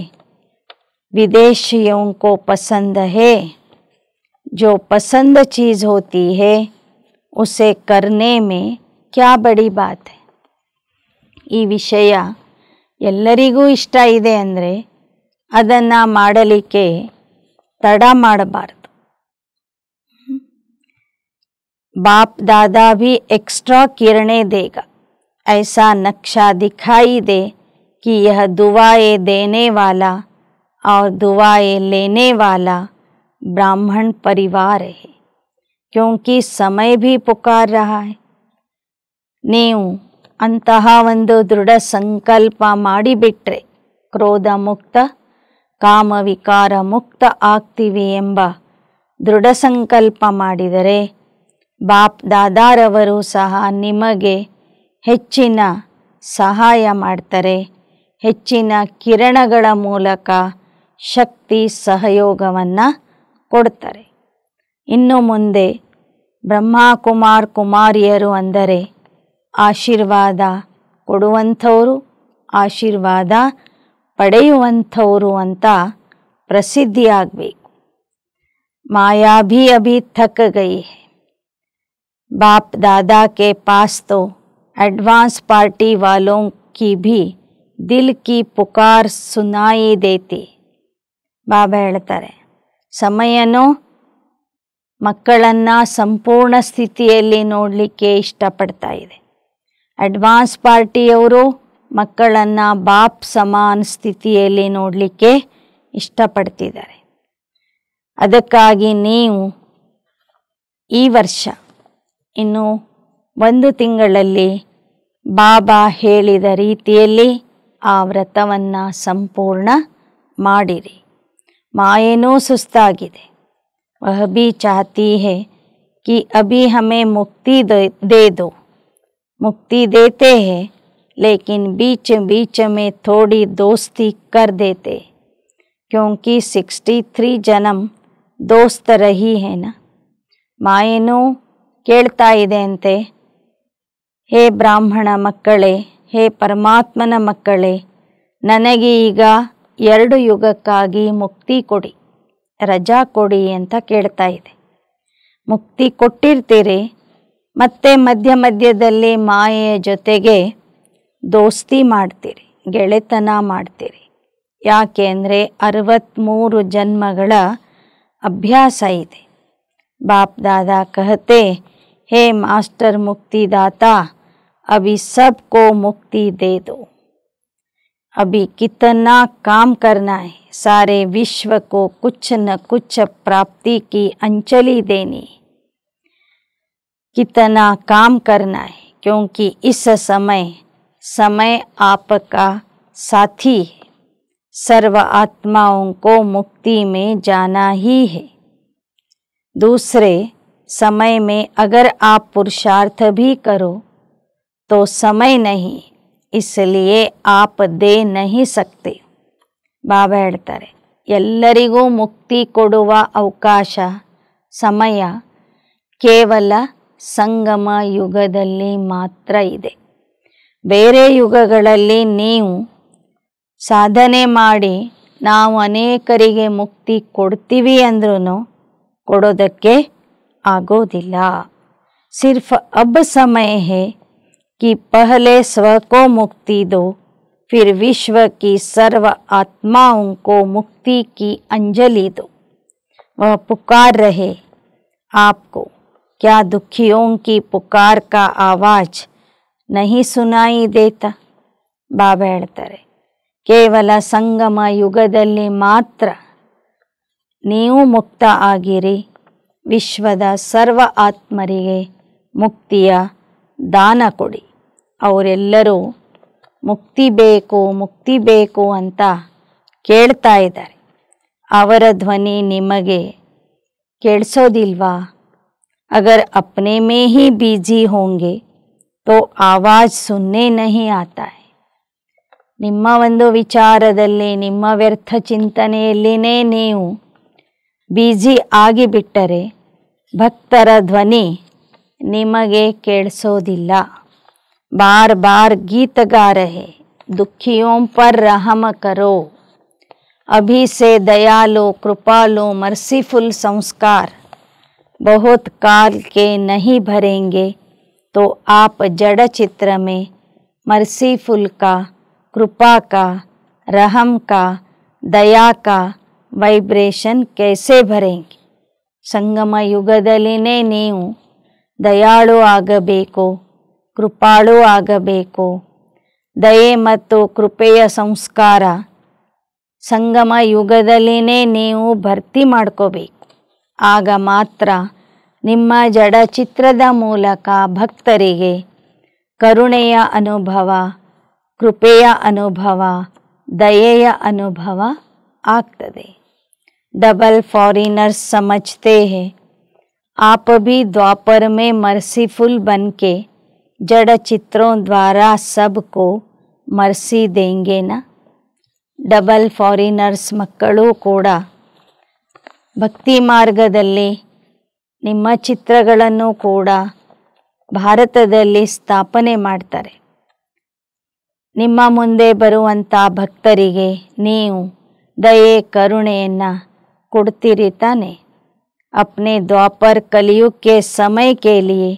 A: विदेशियों को पसंद है. जो पसंद चीज़ होती है उसे करने में क्या बड़ी बात है. ಈ ವಿಷಯ ಎಲ್ಲರಿಗೂ ಇಷ್ಟ ಇದೆ ಅಂದರೆ ಅದನ್ನು ಮಾಡಲಿಕ್ಕೆ ತಡ ಮಾಡಬಾರ್ದು. बाप दादा भी एक्स्ट्रा किरणें देगा, ऐसा नक्शा दिखाई दे कि यह दुआएं देने वाला और दुआएं लेने वाला ब्राह्मण परिवार है, क्योंकि समय भी पुकार रहा है. ನೀವು ಅಂತಹ ಒಂದು ದೃಢ ಸಂಕಲ್ಪ ಮಾಡಿಬಿಟ್ರೆ ಕ್ರೋಧ ಮುಕ್ತ, ಕಾಮ ವಿಕಾರ ಮುಕ್ತ ಆಗ್ತೀವಿ ಎಂಬ ದೃಢ ಸಂಕಲ್ಪ ಮಾಡಿದರೆ ಬಾಪ್ ದಾದಾರವರು ಸಹ ನಿಮಗೆ ಹೆಚ್ಚಿನ ಸಹಾಯ ಮಾಡ್ತಾರೆ, ಹೆಚ್ಚಿನ ಕಿರಣಗಳ ಮೂಲಕ ಶಕ್ತಿ ಸಹಯೋಗವನ್ನು ಕೊಡ್ತಾರೆ. ಇನ್ನು ಮುಂದೆ ಬ್ರಹ್ಮಕುಮಾರ್ ಕುಮಾರಿಯರು ಅಂದರೆ ಆಶೀರ್ವಾದ ಕೊಡುವಂಥವರು, ಆಶೀರ್ವಾದ ಪಡೆಯುವಂಥವರು ಅಂತ ಪ್ರಸಿದ್ಧಿಯಾಗಬೇಕು. ಮಾಯಾ ಭೀ ಅಭಿ ಥಕ್ ಗಯಿ ಹೈ. बाप दादा के पास तो एडवांस पार्टी वालों की भी दिल की पुकार सुनाई देती. ಬಾಬಾ ಹೇಳ್ತಾರೆ, ಸಮಯನೂ ಮಕ್ಕಳನ್ನು ಸಂಪೂರ್ಣ ಸ್ಥಿತಿಯಲ್ಲಿ ನೋಡಲಿಕ್ಕೆ ಇಷ್ಟಪಡ್ತಾ ಇದೆ. ಅಡ್ವಾನ್ಸ್ ಪಾರ್ಟಿಯವರು ಮಕ್ಕಳನ್ನು ಬಾಪ್ ಸಮಾನ ಸ್ಥಿತಿಯಲ್ಲಿ ನೋಡಲಿಕ್ಕೆ ಇಷ್ಟಪಡ್ತಿದ್ದಾರೆ. ಅದಕ್ಕಾಗಿ ನೀವು ಈ ವರ್ಷ ಇನ್ನು 1 ತಿಂಗಳಲ್ಲಿ ಬಾಬಾ ಹೇಳಿದ ರೀತಿಯಲ್ಲಿ ಆ ವ್ರತವನ್ನು ಸಂಪೂರ್ಣ ಮಾಡಿರಿ. ಮಾಯೇನೂ ಸುಸ್ತಾಗಿದೆ. ವಹ ಭೀ ಚಾಹತಿ ಹೈ कि अभी हमें मुक्ति दे दो. मुक्ति देते हैं लेकिन बीच बीच में थोड़ी दोस्ती कर देते, क्योंकि 63 जन्म दोस्त रही है ना. ಮಾಯೇನೂ ಕೇಳ್ತಾ ಇದೆ ಅಂತೆ, ಹೇ ಬ್ರಾಹ್ಮಣ ಮಕ್ಕಳೇ, ಹೇ ಪರಮಾತ್ಮನ ಮಕ್ಕಳೇ, ನನಗೆ ಈಗ 2 ಯುಗಕ್ಕಾಗಿ ಮುಕ್ತಿ ಕೊಡಿ, ರಜಾ ಕೊಡಿ ಅಂತ ಕೇಳ್ತಾ ಇದೆ. ಮುಕ್ತಿ ಕೊಟ್ಟಿರ್ತೀರಿ, ಮತ್ತೆ ಮಧ್ಯ ಮಧ್ಯದಲ್ಲಿ ಮಾಯೆಯ ಜೊತೆಗೆ ದೋಸ್ತಿ ಮಾಡ್ತೀರಿ, ಗೆಳೆತನ ಮಾಡ್ತೀರಿ. ಯಾಕೆ ಅಂದರೆ 63 ಜನ್ಮಗಳ ಅಭ್ಯಾಸ ಇದೆ. बाप दादा कहते, हे मास्टर मुक्तिदाता, अभी सबको मुक्ति दे दो. अभी कितना काम करना है, सारे विश्व को कुछ न कुछ प्राप्ति की अंजलि देनी. कितना काम करना है, क्योंकि इस समय आपका साथी है. सर्व आत्माओं को मुक्ति में जाना ही है. दूसरे समय में अगर आप पुरुषार्थ भी करो तो समय नहीं, इसलिए आप दे नहीं सकते. ಬಾಬಾ ಹೇಳ್ತಾರೆ, ಎಲ್ಲರಿಗೂ ಮುಕ್ತಿ ಕೊಡುವ ಅವಕಾಶ, ಸಮಯ ಕೇವಲ ಸಂಗಮ ಯುಗದಲ್ಲಿ ಮಾತ್ರ ಇದೆ. ಬೇರೆ ಯುಗಗಳಲ್ಲಿ ನೀವು ಸಾಧನೆ ಮಾಡಿ ನಾವು ಅನೇಕರಿಗೆ ಮುಕ್ತಿ ಕೊಡ್ತೀವಿ ಅಂದ್ರೂ ಕೊಡೋದಕ್ಕೆ ಆಗೋದಿಲ್ಲ. सिर्फ अब समय है कि पहले स्व को मुक्ति दो, फिर विश्व की सर्व आत्माओं को मुक्ति की अंजलि दो. वह पुकार रहे आपको. क्या दुखियों की पुकार का आवाज नहीं सुनाई देता? ಬಾಬಾ ಹೇಳ್ತಾರೆ, ಕೇವಲ ಸಂಗಮ ಯುಗದಲ್ಲಿ ಮಾತ್ರ ನೀವು ಮುಕ್ತ ಆಗಿರಿ. ವಿಶ್ವದ ಸರ್ವ ಆತ್ಮರಿಗೆ ಮುಕ್ತಿಯ ದಾನ ಕೊಡಿ. ಅವರೆಲ್ಲರೂ ಮುಕ್ತಿ ಬೇಕು ಅಂತ ಕೇಳ್ತಾ ಇದ್ದಾರೆ. ಅವರ ಧ್ವನಿ ನಿಮಗೆ ಕೇಳಿಸೋದಿಲ್ವಾ? अगर अपने में ही बिजी होंगे तो आवाज़ सुनने नहीं आता है. ನಿಮ್ಮ ಒಂದು ವಿಚಾರದಲ್ಲಿ, ನಿಮ್ಮ ವ್ಯರ್ಥ ಚಿಂತನೆಯಲ್ಲಿನೇ ನೀವು ಬಿಜಿ ಆಗಿಬಿಟ್ಟರೆ ಭಕ್ತರ ಧ್ವನಿ ನಿಮಗೆ ಕೇಳಿಸೋದಿಲ್ಲ. बार बार गीत गा रहे, दुखियों पर रहम करो. अभी से दयालु, कृपालु, मर्सीफुल संस्कार बहुत काल के नहीं भरेंगे तो आप जड़ चित्र में मर्सीफुल का, कृपा का, रहम का, दया का ವೈಬ್ರೇಷನ್ कैसे भरेंगे? ಸಂಗಮ ಯುಗದಲ್ಲಿನೇ ನೀವು ದಯಾಳು ಆಗಬೇಕು, ಕೃಪಾಳು ಆಗಬೇಕು. ದಯೆ ಮತ್ತು ಕೃಪೆಯ ಸಂಸ್ಕಾರ ಸಂಗಮ ಯುಗದಲ್ಲಿನೇ ನೀವು ಭರ್ತಿ ಮಾಡ್ಕೋಬೇಕು. ಆಗ ಮಾತ್ರ ನಿಮ್ಮ ಜಡ ಚಿತ್ರದ ಮೂಲಕ ಭಕ್ತರಿಗೆ ಕರುಣೆಯ ಅನುಭವ, ಕೃಪೆಯ ಅನುಭವ, ದಯೆಯ ಅನುಭವ ಆಗ್ತದೆ. डबल फॉरेनर्स समझते हैं आप भी द्वापर में मर्सीफुल बन के जड़ चित्रों द्वारा सबको मर्सी देंगे ना. ಡಬಲ್ ಫಾರಿನರ್ಸ್ ಮಕ್ಕಳು ಕೂಡ ಭಕ್ತಿ ಮಾರ್ಗದಲ್ಲಿ ನಿಮ್ಮ ಚಿತ್ರಗಳನ್ನು ಕೂಡ ಭಾರತದಲ್ಲಿ ಸ್ಥಾಪನೆ ಮಾಡ್ತಾರೆ. ನಿಮ್ಮ ಮುಂದೆ ಬರುವಂಥ ಭಕ್ತರಿಗೆ ನೀವು ದಯೆ ಕರುಣೆಯನ್ನು ಕೊಡ್ತೀರಿ ತಾನೆ. अपने द्वापर कलयुग के समय के लिए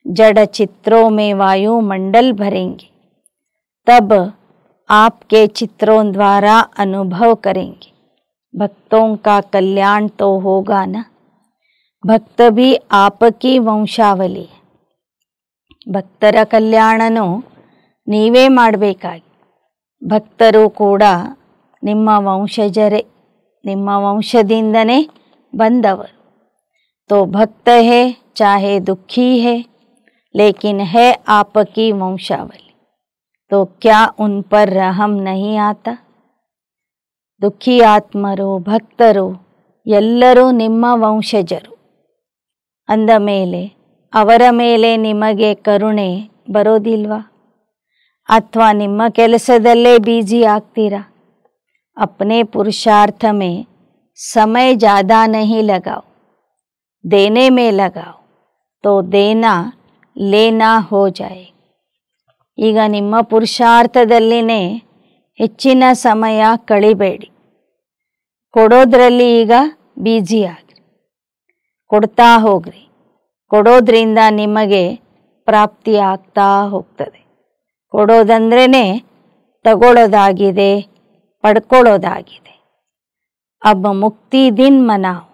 A: जड़ चित्रों में वायुमंडल भरेंगे, तब आपके चित्रों द्वारा अनुभव करेंगे. भक्तों का कल्याण तो होगा ना. भक्त भी आपकी वंशावली है. ಭಕ್ತರ ಕಲ್ಯಾಣನೂ ನೀವೇ ಮಾಡಬೇಕಾಗಿ. ಭಕ್ತರು ಕೂಡ ನಿಮ್ಮ ವಂಶಜರೇ, ನಿಮ್ಮ ವಂಶದಿಂದನೇ ಬಂದವರು. तो भक्त है चाहे दुखी है लेकिन है आपकी वंशावली, तो क्या उन पर रहम नहीं आता? ದುಃಖಿ ಆತ್ಮರು, ಭಕ್ತರು ಎಲ್ಲರೂ ನಿಮ್ಮ ವಂಶಜರು ಅಂದ ಮೇಲೆ ಅವರ ಮೇಲೆ ನಿಮಗೆ ಕರುಣೆ ಬರೋದಿಲ್ವಾ? ಅಥವಾ ನಿಮ್ಮ ಕೆಲಸದಲ್ಲೇ ಬಿಜಿ ಆಗ್ತೀರಾ? अपने पुरुषार्थ में समय ज़्यादा नहीं लगाओ, देने में लगाओ तो देना लेना हो जाए. ಈಗ ನಿಮ್ಮ ಪುರುಷಾರ್ಥದಲ್ಲಿನೇ ಹೆಚ್ಚಿನ ಸಮಯ ಕಳಿಬೇಡಿ. ಕೊಡೋದ್ರಲ್ಲಿ ಈಗ ಬಿಜಿ ಆಗ್ರಿ, ಕೊಡ್ತಾ ಹೋಗ್ರಿ. ಕೊಡೋದ್ರಿಂದ ನಿಮಗೆ ಪ್ರಾಪ್ತಿ ಆಗ್ತಾ ಹೋಗ್ತದೆ. ಕೊಡೋದಂದ್ರೇ ತಗೊಳ್ಳೋದಾಗಿದೆ, ಪಡ್ಕೊಳ್ಳೋದಾಗಿದೆ. अब मुक्ति दिन मनाओ,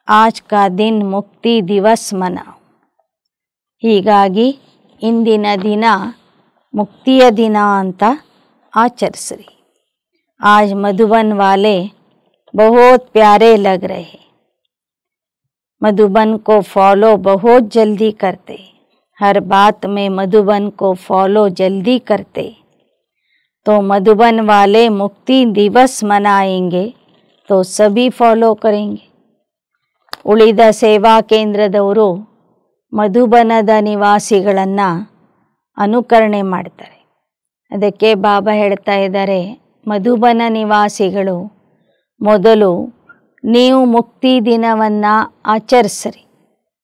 A: आज का दिन मुक्ति दिवस मनाओ. ಹೀಗಾಗಿ ಇಂದಿನ ದಿನ ಮುಕ್ತಿಯ ದಿನ ಅಂತ ಆಚರಿಸ್ರಿ. आज मधुबन वाले बहुत प्यारे लग रहे. मधुबन को फॉलो बहुत जल्दी करते, हर बात में मधुबन को फॉलो जल्दी करते. तो मधुबन वाले मुक्ति दिवस मनाएंगे तो सभी फॉलो करेंगे. ಉಳಿದ ಸೇವಾ ಕೇಂದ್ರದವರು ಮಧುಬನದ ನಿವಾಸಿಗಳನ್ನು ಅನುಕರಣೆ ಮಾಡ್ತಾರೆ. ಅದಕ್ಕೆ ಬಾಬಾ ಹೇಳ್ತಾ ಇದ್ದಾರೆ, ಮಧುಬನ ನಿವಾಸಿಗಳು ಮೊದಲು ನೀವು ಮುಕ್ತಿ ದಿನವನ್ನು ಆಚರಿಸ್ರಿ,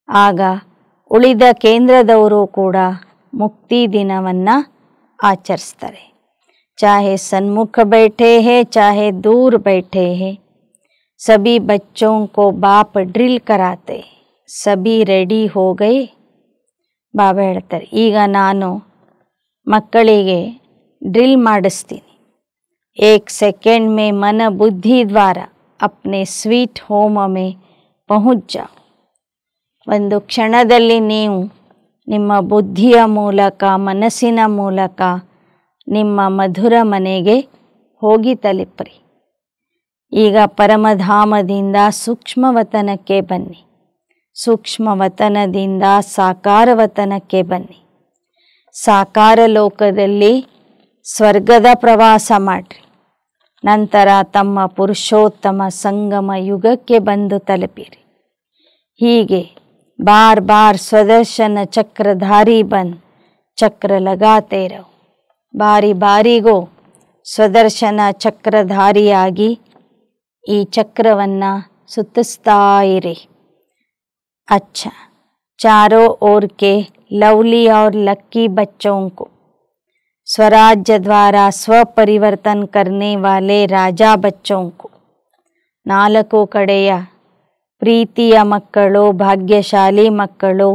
A: ಆಗ ಉಳಿದ ಕೇಂದ್ರದವರು ಕೂಡ ಮುಕ್ತಿ ದಿನವನ್ನು ಆಚರಿಸ್ತಾರೆ. चाहे सन्मुख बैठे हैं चाहे दूर बैठे हैं, सभी बच्चों को बाप ड्रिल कराते, सभी ರೆಡಿ हो गए. ಬಾಬಾ ಹೇಳ್ತಾರೆ, ಈಗ ನಾನು ಮಕ್ಕಳಿಗೆ ಡ್ರಿಲ್ ಮಾಡಿಸ್ತೀನಿ. 1 सेकंड में मन बुद्धि द्वारा अपने स्वीट होम में पहुँच जाओ. ಒಂದು ಕ್ಷಣದಲ್ಲಿ ನೀವು ನಿಮ್ಮ ಬುದ್ಧಿಯ ಮೂಲಕ ಮನಸ್ಸಿನ ಮೂಲಕ ನಿಮ್ಮ ಮಧುರ ಮನೆಗೆ ಹೋಗಿ ತಲುಪ್ರಿ. ಈಗ ಪರಮಧಾಮದಿಂದ ಸೂಕ್ಷ್ಮವತನಕ್ಕೆ ಬನ್ನಿ, ಸೂಕ್ಷ್ಮವತನದಿಂದ ಸಾಕಾರವತನಕ್ಕೆ ಬನ್ನಿ. ಸಾಕಾರ ಲೋಕದಲ್ಲಿ ಸ್ವರ್ಗದ ಪ್ರವಾಸ ಮಾಡಿರಿ. ನಂತರ ತಮ್ಮ ಪುರುಷೋತ್ತಮ ಸಂಗಮ ಯುಗಕ್ಕೆ ಬಂದು ತಲುಪಿರಿ. ಹೀಗೆ ಬಾರ್ ಬಾರ್ ಸ್ವದರ್ಶನ ಚಕ್ರಧಾರಿ ಬಂದು ಚಕ್ರ ಲಗಾತೆ ರಹೋ. ಬಾರಿ ಬಾರಿಗೂ ಸ್ವದರ್ಶನ ಚಕ್ರಧಾರಿಯಾಗಿ ಈ ಚಕ್ರವನ್ನು ಸುತ್ತಿಸ್ತಾ ಇರಿ. अच्छा, चारों ओर के लवली और लक्की बच्चों को स्वराज्य द्वारा स्वपरिवर्तन करने वाले राजा बच्चों को, 4 ಕಡೆಯ ಪ್ರೀತಿಯ ಮಕ್ಕಳು, ಭಾಗ್ಯಶಾಲಿ ಮಕ್ಕಳು,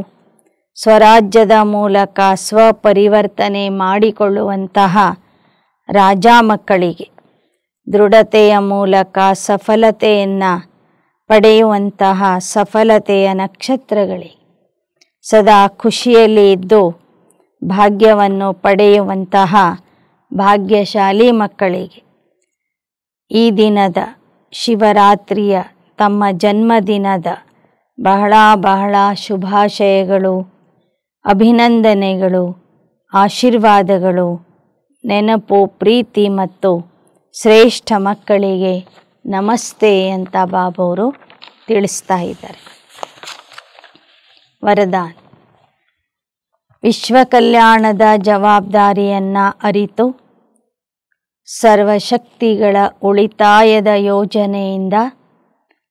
A: ಸ್ವರಾಜ್ಯದ ಮೂಲಕ ಸ್ವಪರಿವರ್ತನೆ ಮಾಡಿಕೊಳ್ಳುವಂತಹ ರಾಜ ಮಕ್ಕಳಿಗೆ, ದೃಢತೆಯ ಮೂಲಕ ಸಫಲತೆಯನ್ನು ಪಡೆಯುವಂತಹ ಸಫಲತೆಯ ನಕ್ಷತ್ರಗಳಿಗೆ, ಸದಾ ಖುಷಿಯಲ್ಲಿ ಇದ್ದು ಭಾಗ್ಯವನ್ನು ಪಡೆಯುವಂತಹ ಭಾಗ್ಯಶಾಲಿ ಮಕ್ಕಳಿಗೆ ಈ ದಿನದ ಶಿವರಾತ್ರಿಯ ತಮ್ಮ ಜನ್ಮದಿನದ ಬಹಳ ಬಹಳ ಶುಭಾಶಯಗಳು, ಅಭಿನಂದನೆಗಳು, ಆಶೀರ್ವಾದಗಳು, ನೆನಪು, ಪ್ರೀತಿ ಮತ್ತು ಶ್ರೇಷ್ಠ ಮಕ್ಕಳಿಗೆ ನಮಸ್ತೆ ಅಂತ ಬಾಬವರು ತಿಳಿಸ್ತಾ ಇದ್ದಾರೆ. ವರದಾನ. ವಿಶ್ವ ಕಲ್ಯಾಣದ ಜವಾಬ್ದಾರಿಯನ್ನು ಅರಿತು ಸರ್ವಶಕ್ತಿಗಳ ಉಳಿತಾಯದ ಯೋಜನೆಯಿಂದ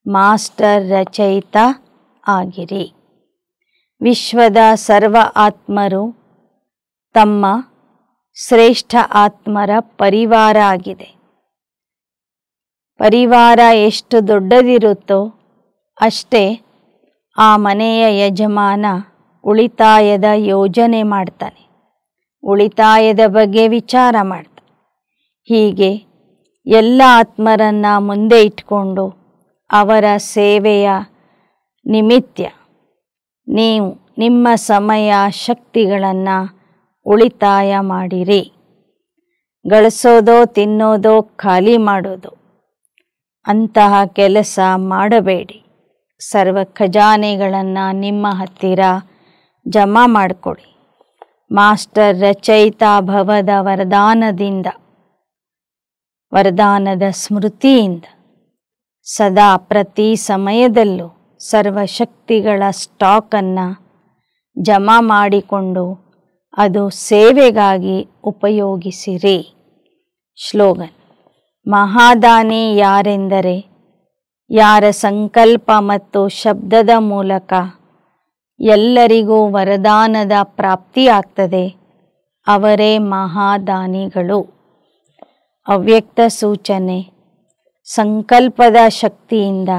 A: ಮಾಸ್ಟರ್ ರಚಯಿತ ಆಗಿರಿ. ವಿಶ್ವದ ಸರ್ವ ಆತ್ಮರು ತಮ್ಮ ಶ್ರೇಷ್ಠ ಆತ್ಮರ ಪರಿವಾರ ಆಗಿದೆ. ಪರಿವಾರ ಎಷ್ಟು ದೊಡ್ಡದಿರುತ್ತೋ ಅಷ್ಟೇ ಆ ಮನೆಯ ಯಜಮಾನ ಉಳಿತಾಯದ ಯೋಜನೆ ಮಾಡ್ತಾನೆ, ಉಳಿತಾಯದ ಬಗ್ಗೆ ವಿಚಾರ ಮಾಡ್ತಾನೆ. ಹೀಗೆ ಎಲ್ಲ ಆತ್ಮರನ್ನು ಮುಂದೆ ಇಟ್ಕೊಂಡು ಅವರ ಸೇವೆಯ ನಿಮಿತ್ತ ನೀವು ನಿಮ್ಮ ಸಮಯ ಶಕ್ತಿಗಳನ್ನು ಉಳಿತಾಯ ಮಾಡಿರಿ. ಗಳಿಸೋದೋ ತಿನ್ನೋದೋ ಖಾಲಿ ಮಾಡೋದು ಅಂತಹ ಕೆಲಸ ಮಾಡಬೇಡಿ. ಸರ್ವ ಖಜಾನೆಗಳನ್ನು ನಿಮ್ಮ ಹತ್ತಿರ ಜಮಾ ಮಾಡಿಕೊಡಿ. ಮಾಸ್ಟರ್ ರಚಯಿತ ಭವದ ವರದಾನದಿಂದ, ವರದಾನದ ಸ್ಮೃತಿಯಿಂದ ಸದಾ ಪ್ರತಿ ಸಮಯದಲ್ಲೂ ಸರ್ವಶಕ್ತಿಗಳ ಸ್ಟಾಕನ್ನು ಜಮಾ ಮಾಡಿಕೊಂಡು ಅದು ಸೇವೆಗಾಗಿ ಉಪಯೋಗಿಸಿರಿ. ಶ್ಲೋಗನ್. ಮಹಾದಾನಿ ಯಾರೆಂದರೆ ಯಾರ ಸಂಕಲ್ಪ ಮತ್ತು ಶಬ್ದದ ಮೂಲಕ ಎಲ್ಲರಿಗೂ ವರದಾನದ ಪ್ರಾಪ್ತಿಯಾಗ್ತದೆ, ಅವರೇ ಮಹಾದಾನಿಗಳು. ಅವ್ಯಕ್ತ ಸೂಚನೆ. ಸಂಕಲ್ಪದ ಶಕ್ತಿಯಿಂದ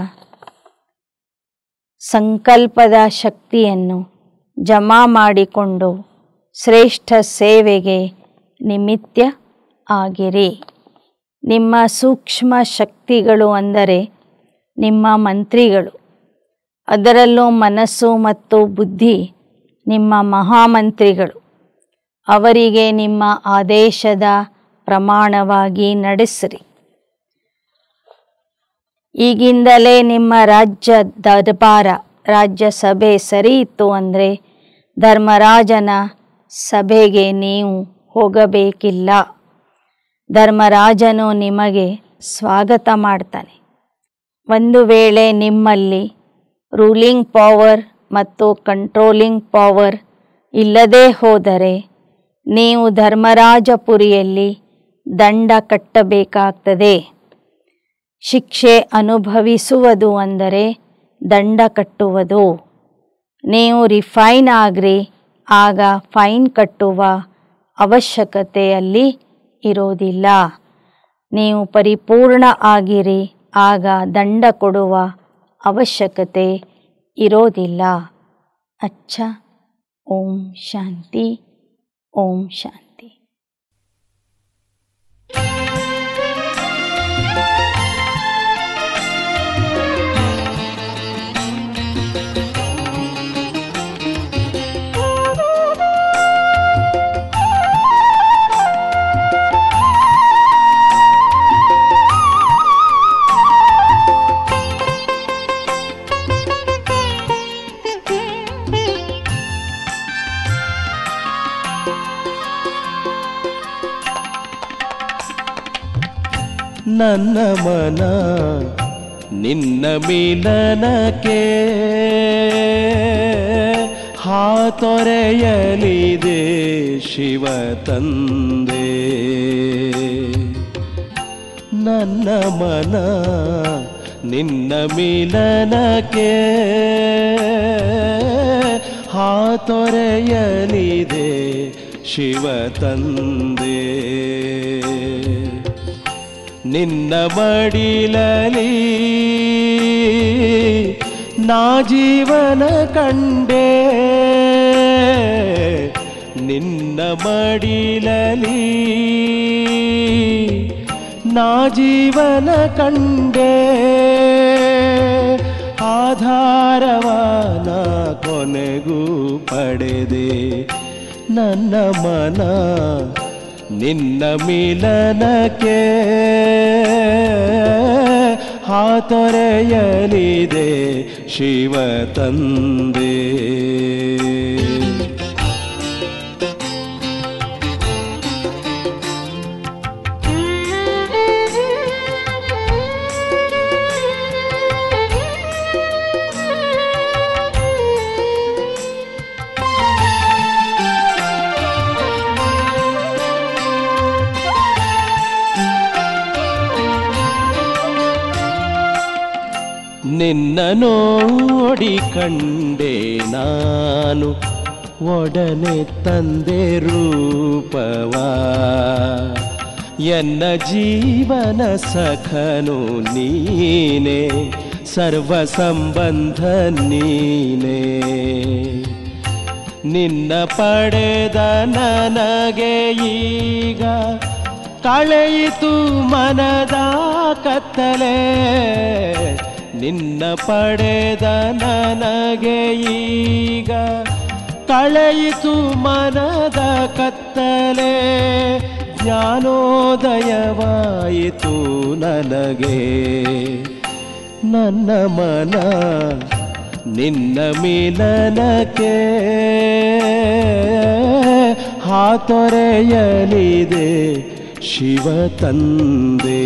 A: ಸಂಕಲ್ಪದ ಶಕ್ತಿಯನ್ನು ಜಮಾ ಮಾಡಿಕೊಂಡು ಶ್ರೇಷ್ಠ ಸೇವೆಗೆ ನಿಮಿತ್ತ ಆಗಿರಿ. ನಿಮ್ಮ ಸೂಕ್ಷ್ಮ ಶಕ್ತಿಗಳು ಅಂದರೆ ನಿಮ್ಮ ಮಂತ್ರಿಗಳು, ಅದರಲ್ಲೂ ಮನಸ್ಸು ಮತ್ತು ಬುದ್ಧಿ ನಿಮ್ಮ ಮಹಾಮಂತ್ರಿಗಳು. ಅವರಿಗೆ ನಿಮ್ಮ ಆದೇಶದ ಪ್ರಮಾಣವಾಗಿ ನಡೆಸಿರಿ. ಈಗಿಂದಲೇ ನಿಮ್ಮ ರಾಜ್ಯ ದರ್ಬಾರ, ರಾಜ್ಯ ಸಭೆ ಸರಿ ಇತ್ತು ಅಂದರೆ ಧರ್ಮರಾಜನ ಸಭೆಗೆ ನೀವು ಹೋಗಬೇಕಿಲ್ಲ. ಧರ್ಮರಾಜನು ನಿಮಗೆ ಸ್ವಾಗತ ಮಾಡ್ತಾನೆ. ಒಂದು ವೇಳೆ ನಿಮ್ಮಲ್ಲಿ ರೂಲಿಂಗ್ ಪವರ್ ಮತ್ತು ಕಂಟ್ರೋಲಿಂಗ್ ಪವರ್ ಇಲ್ಲದೇ ಹೋದರೆ ನೀವು ಧರ್ಮರಾಜಪುರಿಯಲ್ಲಿ ದಂಡ ಕಟ್ಟಬೇಕಾಗ್ತದೆ. ಶಿಕ್ಷೆ ಅನುಭವಿಸುವುದು ಅಂದರೆ ದಂಡ ಕಟ್ಟುವುದು. ನೀವು ರಿಫೈನ್ ಆಗ್ರಿ, ಆಗ ಫೈನ್ ಕಟ್ಟುವ ಅವಶ್ಯಕತೆಯಲ್ಲಿ ಇರೋದಿಲ್ಲ. ನೀವು ಪರಿಪೂರ್ಣ ಆಗಿರಿ, ಆಗ ದಂಡ ಕೊಡುವ ಅವಶ್ಯಕತೆ ಇರೋದಿಲ್ಲ. ಅಚ್ಚಾ. ಓಂ ಶಾಂತಿ. ಓಂ ಶಾಂತಿ.
B: ನನ್ನ ಮನ ನಿನ್ನ ಮಿಲನಕ್ಕೆ ಹಾತೊರೆಯಲಿದೆ ಶಿವ ತಂದೆ. ನನ್ನ ಮನ ನಿನ್ನ ಮಿಲನಕ್ಕೆ ಹಾತೊರೆಯಲಿದೆ ಶಿವ ತಂದೆ. ನಿನ್ನ ಮಡಿಲಲಿ ನಾ ಜೀವನ ಕಂಡೆ, ನಿನ್ನ ಮಡಿಲಲಿ ನಾ ಜೀವನ ಕಂಡೆ. ಆಧಾರವಾನ ಕೊನೆಗೂ ಪಡೆದೆ. ನನ್ನ ಮನ ನಿನ್ನ ಮಿಲನಕ್ಕೆ ಹಾತೊರೆಯಲಿದೆ ಶಿವ ತಂದೆ. ನಿನ್ನ ನೋಡಿ ಕಂಡೆ ನಾನು ಒಡನೆ ತಂದೆ ರೂಪವ. ಎನ್ನ ಜೀವನ ಸಖನು ನೀನೆ, ಸರ್ವ ಸಂಬಂಧ ನೀನೆ. ನಿನ್ನ ಪಡೆದ ನನಗೆ ಈಗ ಕಳೆಯಿತು ಮನದ ಕತ್ತಲೆ. ನಿನ್ನ ಪಡೆದ ನನಗೆ ಈಗ ಕಳೆಯಿತು ಮನದ ಕತ್ತಲೆ. ಜ್ಞಾನೋದಯವಾಯಿತು ನನಗೆ. ನನ್ನ ಮನ ನಿನ್ನ ಮಿಲನಕ್ಕೆ ಹಾತೊರೆಯಲಿದೆ ಶಿವ ತಂದೆ.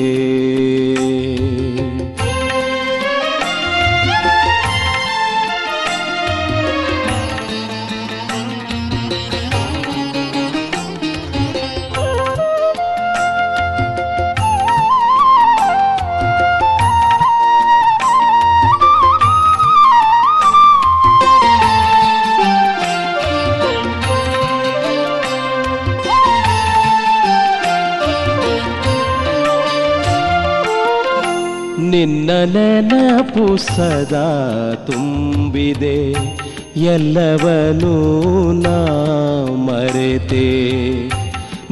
B: ನಿನ್ನ ನೆನಪು ಸದಾ ತುಂಬಿದೆ, ಎಲ್ಲವನ್ನೂ ನಾ ಮರೆತೆ.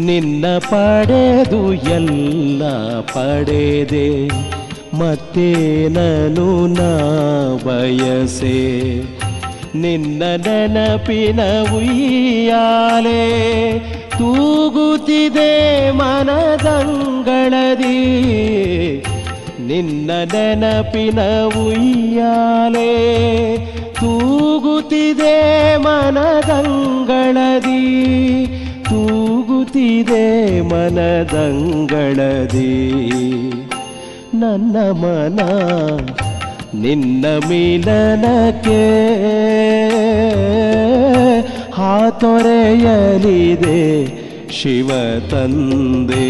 B: ನಿನ್ನ ಪಡೆದು ಎಲ್ಲ ಪಡೆದೆ, ಮತ್ತೇನನು ನಾ ಬಯಸೆ. ನಿನ್ನ ನೆನಪಿನ ಉಯ್ಯಾಲೆ ತೂಗುತ್ತಿದೆ ಮನದಂಗಳದಿ. ನಿನ್ನ ನೆನಪಿನ ಉಯ್ಯಾಲೆ ತೂಗುತ್ತಿದೆ ಮನದಂಗಳದಿ, ತೂಗುತ್ತಿದೆ ಮನದಂಗಳದಿ. ನನ್ನ ಮನ ನಿನ್ನ ಮಿಲನಕ್ಕೆ ಹಾತೊರೆಯಲಿದೆ ಶಿವ ತಂದೆ.